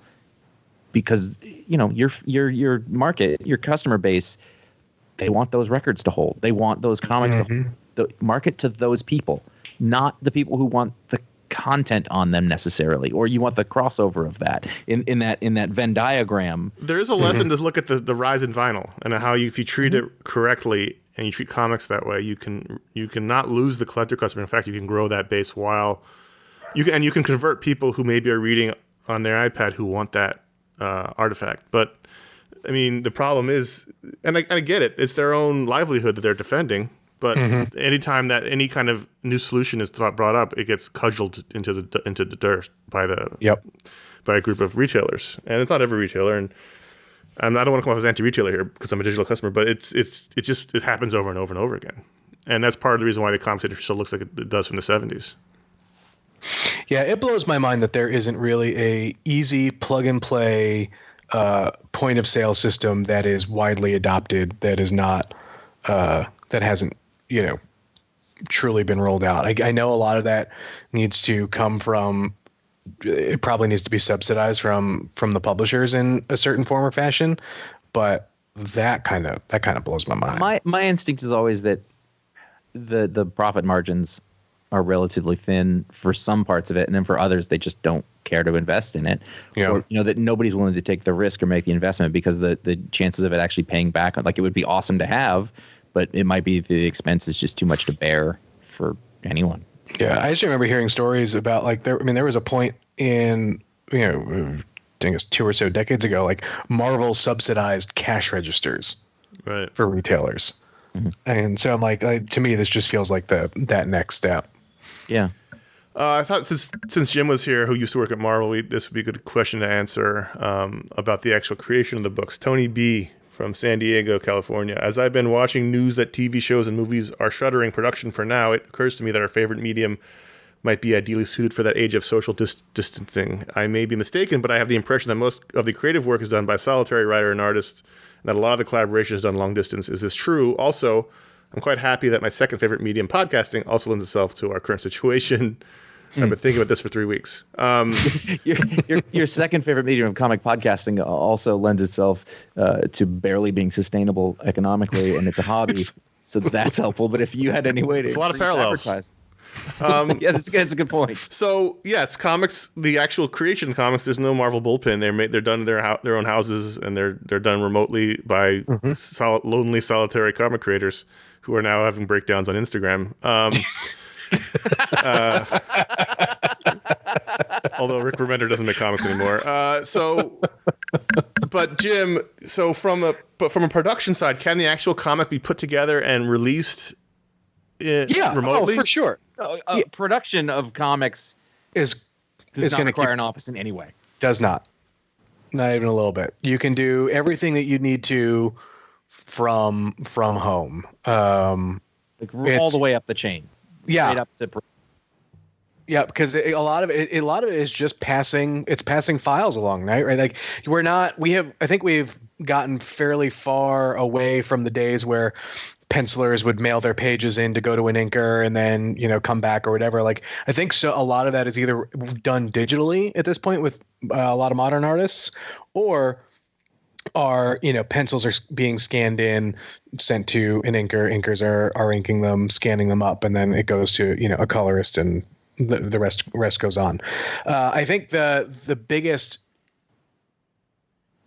Because your market, your customer base, they want those records to hold. They want those comics to hold. The market to those people, not the people who want the content on them necessarily, or you want the crossover of that in that Venn diagram. There is a lesson to look at the rise in vinyl and how if you treat it correctly and you treat comics that way, you can not lose the collector customer. In fact, you can grow that base while you can convert people who maybe are reading on their iPad who want that artifact. But the problem is, and I get it, it's their own livelihood that they're defending, but anytime that any kind of new solution is brought up, it gets cudgeled into the dirt by a group of retailers. And it's not every retailer, and I don't want to come off as anti-retailer here because I'm a digital customer, but it happens over and over and over again. And that's part of the reason why the comics industry still looks like it does from the 70s. Yeah, it blows my mind that there isn't really a easy plug and play point of sale system that is widely adopted, that is not that hasn't truly been rolled out. I know a lot of that needs to come from, it probably needs to be subsidized from the publishers in a certain form or fashion, but that kind of blows my mind. My instinct is always that the profit margins are relatively thin for some parts of it, and then for others they just don't care to invest in it, or that nobody's willing to take the risk or make the investment because the chances of it actually paying back, like, it would be awesome to have, but it might be the expense is just too much to bear for anyone. Yeah, I just remember hearing stories about, like, there was a point in I think it was 2 or so decades ago, like, Marvel subsidized cash registers for retailers. And so I'm like, to me, this just feels like that next step. Yeah. I thought since Jim was here, who used to work at Marvel, this would be a good question to answer about the actual creation of the books. Tony B. from San Diego, California. As I've been watching news that TV shows and movies are shuttering production for now, it occurs to me that our favorite medium might be ideally suited for that age of social distancing. I may be mistaken, but I have the impression that most of the creative work is done by solitary writer and artist, and that a lot of the collaboration is done long distance. Is this true? Also, I'm quite happy that my second favorite medium, podcasting, also lends itself to our current situation. I've been thinking about this for 3 weeks. Your second favorite medium of comic podcasting also lends itself to barely being sustainable economically, and it's a hobby, so that's helpful. But if you had any way to a lot of parallels. Yeah, that's a good point. So yes, comics, the actual creation of comics, there's no Marvel bullpen. They're done in their own houses, and they're done remotely by lonely, solitary comic creators who are now having breakdowns on Instagram. Although Rick Remender doesn't make comics anymore. But Jim, so from a production side, can the actual comic be put together and released remotely? Oh, for sure. Production of comics Is does not going to require an office in any way. Does not even a little bit. You can do everything that you need to from home. All the way up the chain. Yeah. Straight up to Yeah, because a lot of it is just passing files along, right? Like I think we've gotten fairly far away from the days where pencilers would mail their pages in to go to an inker and then, come back or whatever. Like, I think so. A lot of that is either done digitally at this point with a lot of modern artists, or pencils are being scanned in, sent to an inker. Inkers are inking them, scanning them up, and then it goes to, a colorist, and the rest goes on. I think the biggest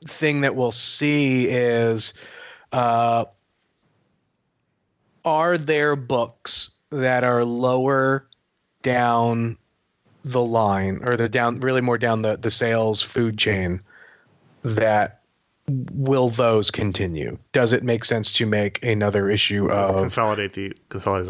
thing that we'll see is, are there books that are lower down the line, or they're really more down the sales food chain, that will those continue? Does it make sense to make another issue of consolidate the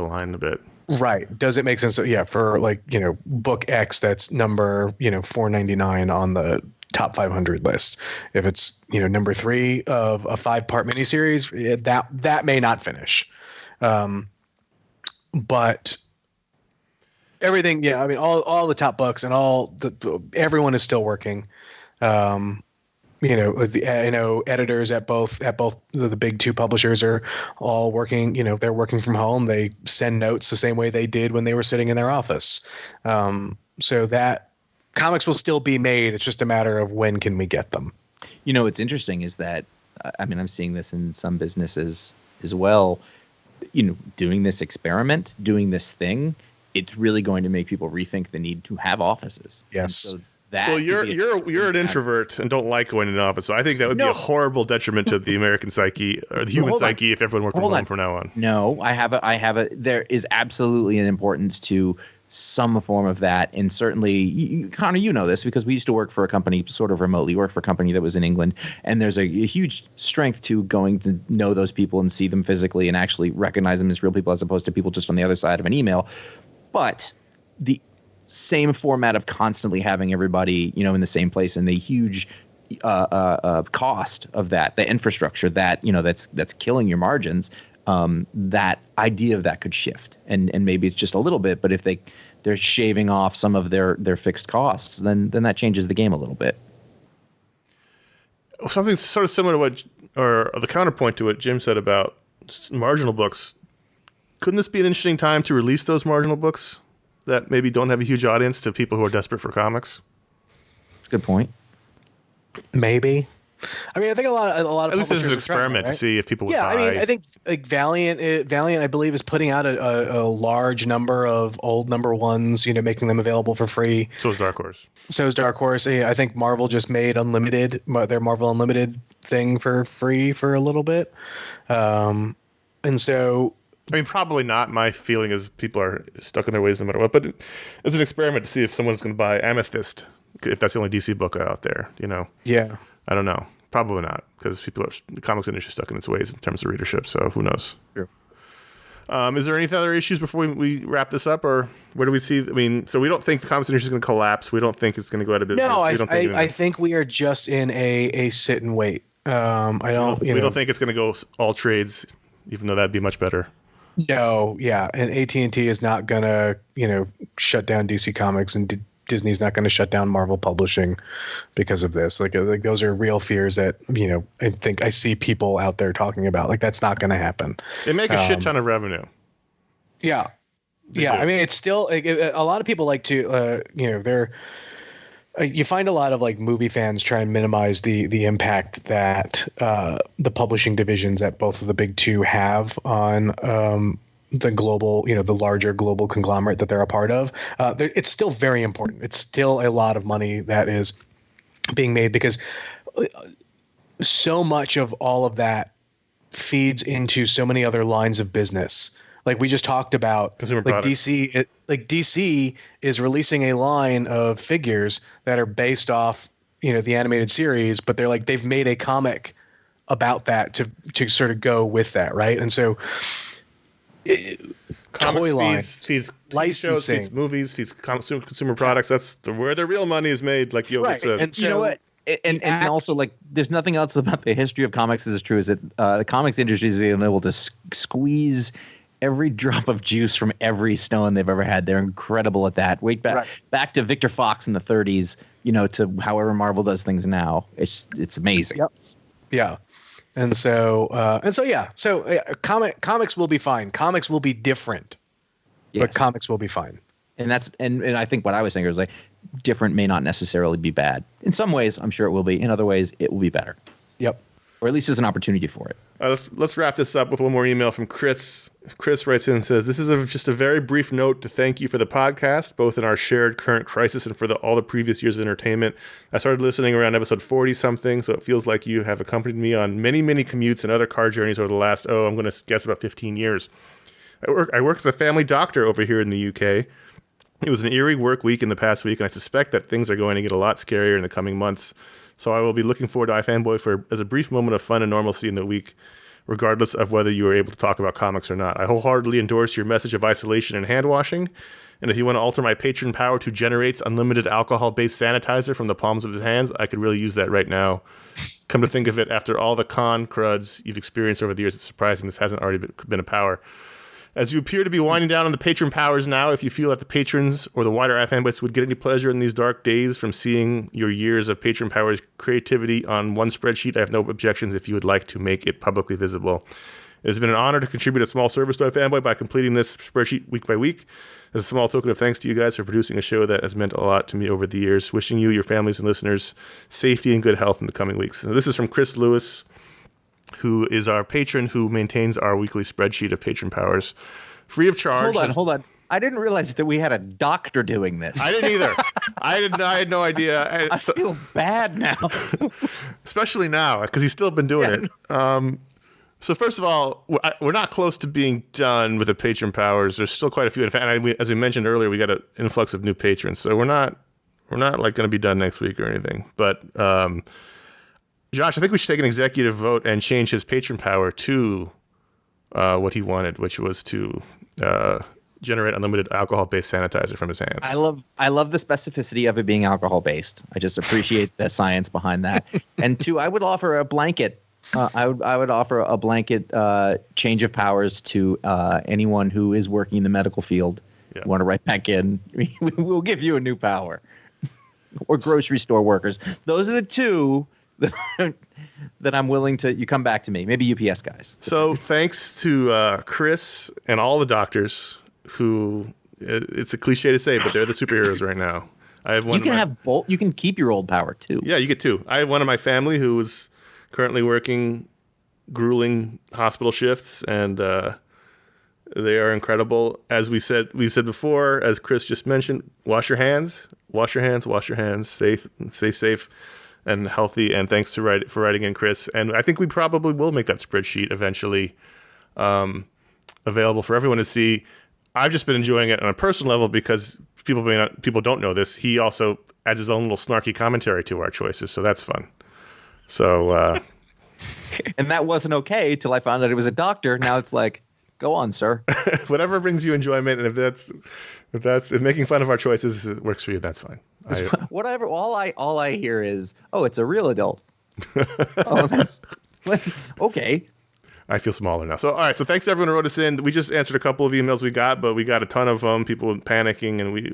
line a bit? Right. Does it make sense? For book X that's number 499 on the top 500 list. If it's number 3 of a 5-part miniseries, that may not finish. But everything, all the top books and everyone is still working. Editors at both the big 2 publishers are all working. They're working from home. They send notes the same way they did when they were sitting in their office. So that comics will still be made. It's just a matter of when can we get them. What's interesting is that, I'm seeing this in some businesses as well. Doing this experiment, doing this thing, it's really going to make people rethink the need to have offices. Yes. And so that you're an introvert and don't like going in an office, so I think that would be a horrible detriment to the American psyche, or the human psyche, if everyone worked from home from now on. No, I have a. There is absolutely an importance to some form of that, and certainly, Connor, you know this because we used to work for a company sort of remotely, work for a company that was in England, and there's a huge strength to going to know those people and see them physically and actually recognize them as real people as opposed to people just on the other side of an email. But the same format of constantly having everybody, in the same place, and the huge cost of that, the infrastructure that, that's killing your margins. That idea of that could shift, and maybe it's just a little bit, but if they're shaving off some of their fixed costs, then that changes the game a little bit. Something sort of similar to what, or the counterpoint to what Jim said about marginal books. Couldn't this be an interesting time to release those marginal books that maybe don't have a huge audience to people who are desperate for comics? Good point. Maybe. I think a lot of at least this is an publishers experiment right? to see if people would buy. I think like Valiant, I believe, is putting out a large number of old number 1s, making them available for free. So is Dark Horse. I think Marvel just made their Marvel Unlimited thing for free for a little bit, and so. Probably not. My feeling is people are stuck in their ways no matter what. But it's an experiment to see if someone's going to buy M.A.S., if that's the only DC book out there. Yeah. I don't know. Probably not, because the comics industry is stuck in its ways in terms of readership. So who knows? Sure. Is there any other issues before we wrap this up, or where do we see? So we don't think the comics industry is going to collapse. We don't think it's going to go out of business. No, I think we are just in a sit and wait. We don't think it's going to go all trades, even though that'd be much better. No, yeah, and AT&T is not going to shut down DC Comics, and Disney's not going to shut down Marvel Publishing because of this. Like those are real fears that, I think I see people out there talking about. Like, that's not going to happen. They make a shit ton of revenue. Yeah. They do. It's still a lot of people like to, you find a lot of like movie fans try and minimize the impact that the publishing divisions at both of the big 2 have on the global, the larger global conglomerate that they're a part of, it's still very important. It's still a lot of money that is being made because so much of all of that feeds into so many other lines of business. Like we just talked about, consumer like products. DC is releasing a line of figures that are based off, the animated series, but they've made a comic about that to sort of go with that, right? And so toy lines, feeds TV shows, feeds movies, feeds consumer products. That's where the real money is made, like Yogurt said. And so, you know what? And also, like, there's nothing else about the history of comics that's true. Is that the comics industry has been able to squeeze every drop of juice from every stone they've ever had. They're incredible at that. Back to Victor Fox in the 30s, to however Marvel does things now. It's amazing. Yep. Yeah. And so comics will be fine. Comics will be different, but comics will be fine. And I think what I was saying is like different may not necessarily be bad. In some ways, I'm sure it will be. In other ways, it will be better. Yep. Or at least there's an opportunity for it. Let's wrap this up with one more email from Chris. Chris writes in and says, "This is just a very brief note to thank you for the podcast, both in our shared current crisis and for all the previous years of entertainment. I started listening around episode 40-something, so it feels like you have accompanied me on many, many commutes and other car journeys over the last, I'm going to guess about 15 years. I work as a family doctor over here in the UK. It was an eerie work week in the past week, and I suspect that things are going to get a lot scarier in the coming months. So I will be looking forward to iFanboy as a brief moment of fun and normalcy in the week, regardless of whether you are able to talk about comics or not. I wholeheartedly endorse your message of isolation and hand washing. And if you want to alter my patron power to generate unlimited alcohol-based sanitizer from the palms of his hands, I could really use that right now. Come to think of it, after all the con cruds you've experienced over the years, it's surprising this hasn't already been a power. As you appear to be winding down on the patron powers now, if you feel that the patrons or the wider iFanboys would get any pleasure in these dark days from seeing your years of patron powers creativity on one spreadsheet, I have no objections if you would like to make it publicly visible. It has been an honor to contribute a small service to iFanboy by completing this spreadsheet week by week. As a small token of thanks to you guys for producing a show that has meant a lot to me over the years. Wishing you, your families, and listeners safety and good health in the coming weeks." So this is from Chris Lewis, who is our patron who maintains our weekly spreadsheet of patron powers, free of charge. Hold on. I didn't realize that we had a doctor doing this. I didn't either. I had no idea. I feel bad now. Especially now, because he's still been doing it. So first of all, we're not close to being done with the patron powers. There's still quite a few. In fact, as we mentioned earlier, we got an influx of new patrons. So we're not like going to be done next week or anything. But Josh, I think we should take an executive vote and change his patron power to what he wanted, which was to generate unlimited alcohol-based sanitizer from his hands. I love the specificity of it being alcohol-based. I just appreciate the science behind that. And two, I would offer a blanket. I would offer a blanket change of powers to anyone who is working in the medical field. Yeah. Want to write back in? We'll give you a new power. Or grocery store workers. Those are the two that I'm willing to. You come back to me. Maybe UPS guys. So thanks to Chris and all the doctors who, it's a cliche to say, but they're the superheroes right now. I have one. You can have both. You can keep your old power too. Yeah, you get two. I have one in my family who is currently working grueling hospital shifts, and they are incredible. As we said before, as Chris just mentioned, wash your hands. Stay safe and healthy. And thanks for writing in, Chris. And I think we probably will make that spreadsheet eventually available for everyone to see. I've just been enjoying it on a personal level because people don't know this. He also adds his own little snarky commentary to our choices, so that's fun. So, and that wasn't okay till I found out it was a doctor. Now it's like, go on, sir. Whatever brings you enjoyment, and if making fun of our choices works for you, that's fine. Whatever. All I hear is, oh, it's a real adult. Oh, that's okay. I feel smaller now. So, all right. So thanks to everyone who wrote us in. We just answered a couple of emails we got, but we got a ton of people panicking, and we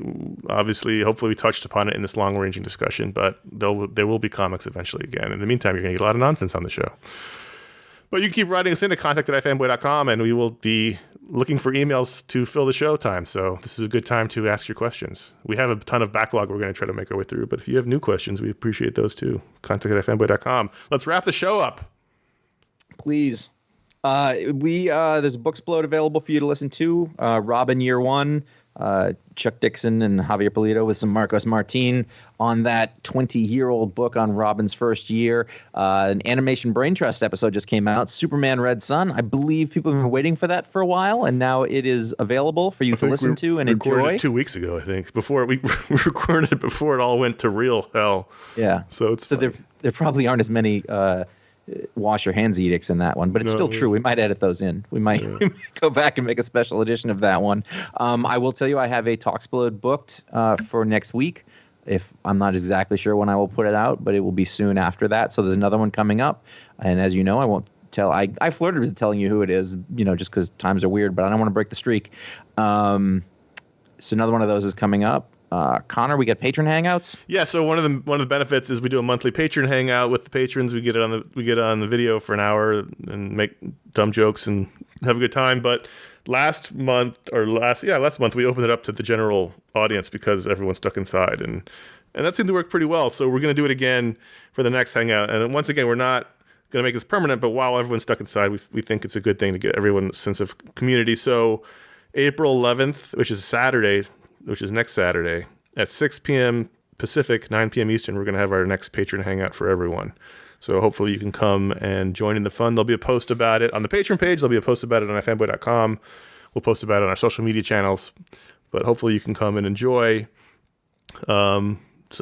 obviously, hopefully we touched upon it in this long-ranging discussion, but there will be comics eventually again. In the meantime, you're going to get a lot of nonsense on the show. But you can keep writing us in at contact@ifanboy.com, and we will be looking for emails to fill the show time. So this is a good time to ask your questions. We have a ton of backlog we're going to try to make our way through, but if you have new questions, we appreciate those too. Contact@ifanboy.com. Let's wrap the show up. Please. There's a Booksplode available for you to listen to. Robin Year One, Chuck Dixon and Javier Polito with some Marcos Martin on that 20-year-old book on Robin's first year. An Animation Brain Trust episode just came out, Superman Red Sun. I believe people have been waiting for that for a while, and now it is available for you to listen to and enjoy. It 2 weeks ago, I think. Before we recorded it before it all went to real hell. Yeah. So there probably aren't as many wash your hands edicts in that one, but it's still true. We might edit those in. We might go back and make a special edition of that one. I will tell you, I have a Talksplode booked for next week. If I'm not exactly sure when I will put it out, but it will be soon after that. So there's another one coming up, and as you know, I won't tell. I flirted with telling you who it is, just because times are weird, but I don't want to break the streak. So another one of those is coming up. Connor, we get patron hangouts. Yeah, so one of the benefits is we do a monthly patron hangout with the patrons. We get on the video for an hour and make dumb jokes and have a good time. But last month we opened it up to the general audience because everyone's stuck inside, and that seemed to work pretty well. So we're going to do it again for the next hangout. And once again, we're not going to make this permanent, but while everyone's stuck inside, we think it's a good thing to get everyone a sense of community. So April 11th, which is next Saturday, at 6 p.m. Pacific, 9 p.m. Eastern, we're going to have our next patron hangout for everyone. So hopefully you can come and join in the fun. There'll be a post about it on the Patreon page. There'll be a post about it on iFanboy.com. We'll post about it on our social media channels. But hopefully you can come and enjoy so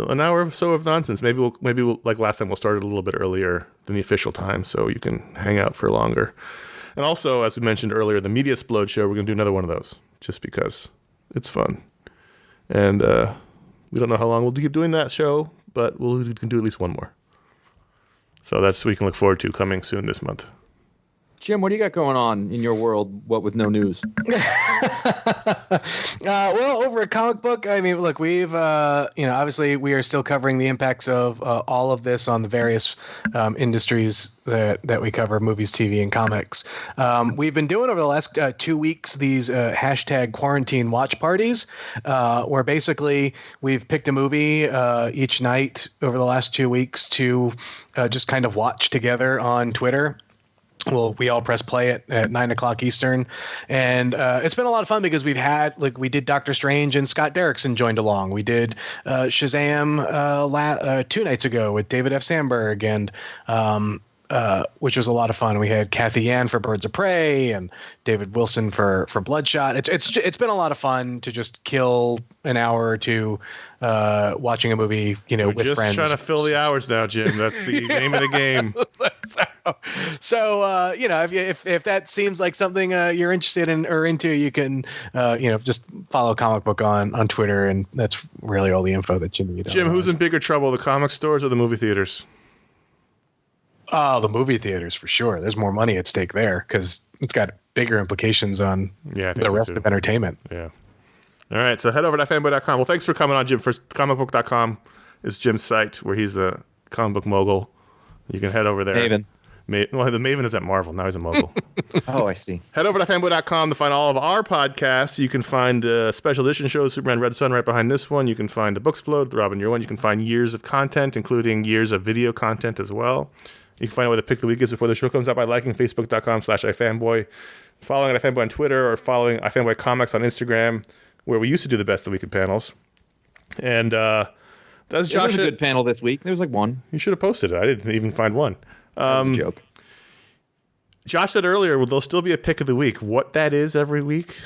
an hour or so of nonsense. Maybe we'll like last time, we'll start it a little bit earlier than the official time so you can hang out for longer. And also, as we mentioned earlier, the Media Explode show, we're going to do another one of those just because it's fun. And we don't know how long we'll keep doing that show, but we can do at least one more. So that's what we can look forward to coming soon this month. Jim, what do you got going on in your world, what with no news? Well, over at Comic Book, I mean, look, we've, obviously we are still covering the impacts of all of this on the various industries that we cover, movies, TV, and comics. We've been doing over the last 2 weeks these hashtag quarantine watch parties, where basically we've picked a movie each night over the last 2 weeks to just kind of watch together on Twitter. Well, we all press play at 9:00 Eastern, and it's been a lot of fun because we did Doctor Strange and Scott Derrickson joined along. We did Shazam 2 nights ago with David F. Sandberg, and which was a lot of fun. We had Kathy Yan for Birds of Prey and David Wilson for Bloodshot. It's been a lot of fun to just kill an hour or two watching a movie, We're with just friends. Trying to fill the hours now, Jim. That's the name of the game. So if that seems like something you're interested in or into, you can just follow Comic Book on Twitter, and that's really all the info that you need. Jim, who's in bigger trouble, the comic stores or the movie theaters? Oh, the movie theaters for sure. There's more money at stake there because it's got bigger implications on the rest of entertainment. Yeah. All right, so head over to fanboy.com. Well, thanks for coming on, Jim. First, comicbook.com is Jim's site where he's the comic book mogul. You can head over there. Maven. Well, the Maven is at Marvel. Now he's a mogul. Oh, I see. Head over to fanboy.com to find all of our podcasts. You can find special edition shows, Superman Red Sun right behind this one. You can find the Booksplode, the Robin Year One. You can find years of content, including years of video content as well. You can find out what the pick of the week is before the show comes out by liking facebook.com/iFanboy, following iFanboy on Twitter, or following iFanboy Comics on Instagram, where we used to do the best of the week of panels. And that's Josh. There was a good panel this week. There was like one. You should have posted it. I didn't even find one. That was a joke. Josh said earlier, there'll still be a pick of the week. What that is every week,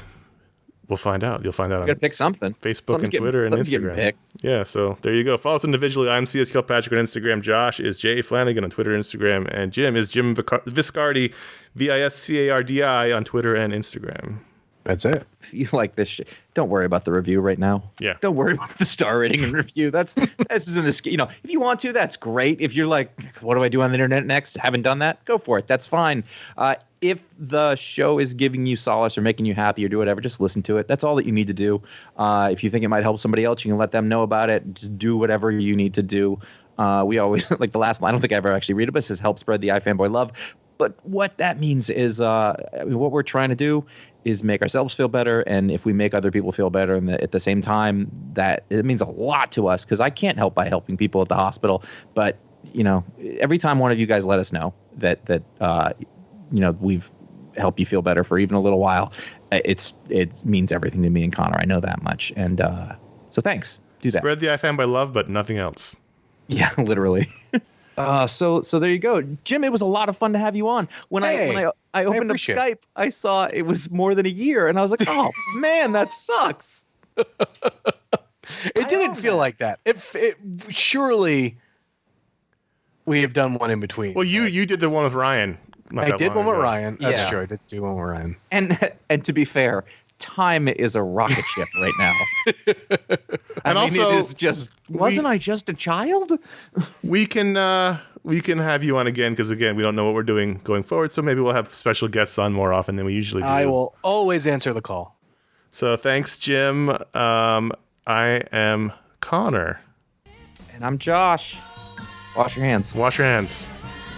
we'll find out. You'll find out on pick something. Facebook and Twitter and Instagram. Yeah, so there you go. Follow us individually. I'm C.S. Kilpatrick on Instagram. Josh is J. Flanagan on Twitter and Instagram. And Jim is Jim Viscardi, Viscardi on Twitter and Instagram. That's it. If you like this shit, don't worry about the review right now. Yeah. Don't worry about the star rating and review. This isn't this. If you want to, that's great. If you're like, what do I do on the internet next? Haven't done that? Go for it. That's fine. If the show is giving you solace or making you happy or do whatever, just listen to it. That's all that you need to do. If you think it might help somebody else, you can let them know about it. Just do whatever you need to do. We always like the last line. I don't think I ever actually read it, but it says help spread the iFanboy love. But what that means is what we're trying to do is make ourselves feel better. And if we make other people feel better and at the same time, that it means a lot to us because I can't help by helping people at the hospital. But, every time one of you guys let us know that we've help you feel better for even a little while, it means everything to me and Connor. I know that much. And so thanks. Do that. Spread the iFanboy love, but nothing else. Yeah, literally. So there you go, Jim. It was a lot of fun to have you on. When I opened up Skype, I saw it was more than a year, and I was like, oh man, that sucks. It didn't feel like that. It surely we have done one in between. Well, you did the one with Ryan. I did one with Ryan. That's Yeah. true. I did do one with Ryan. And to be fair, time is a rocket ship right now. And also, it is just wasn't I just a child? we can have you on again because again we don't know what we're doing going forward. So maybe we'll have special guests on more often than we usually do. I will always answer the call. So thanks, Jim. I am Connor. And I'm Josh. Wash your hands. Wash your hands.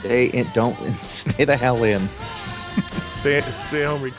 Stay the hell in. Stay home.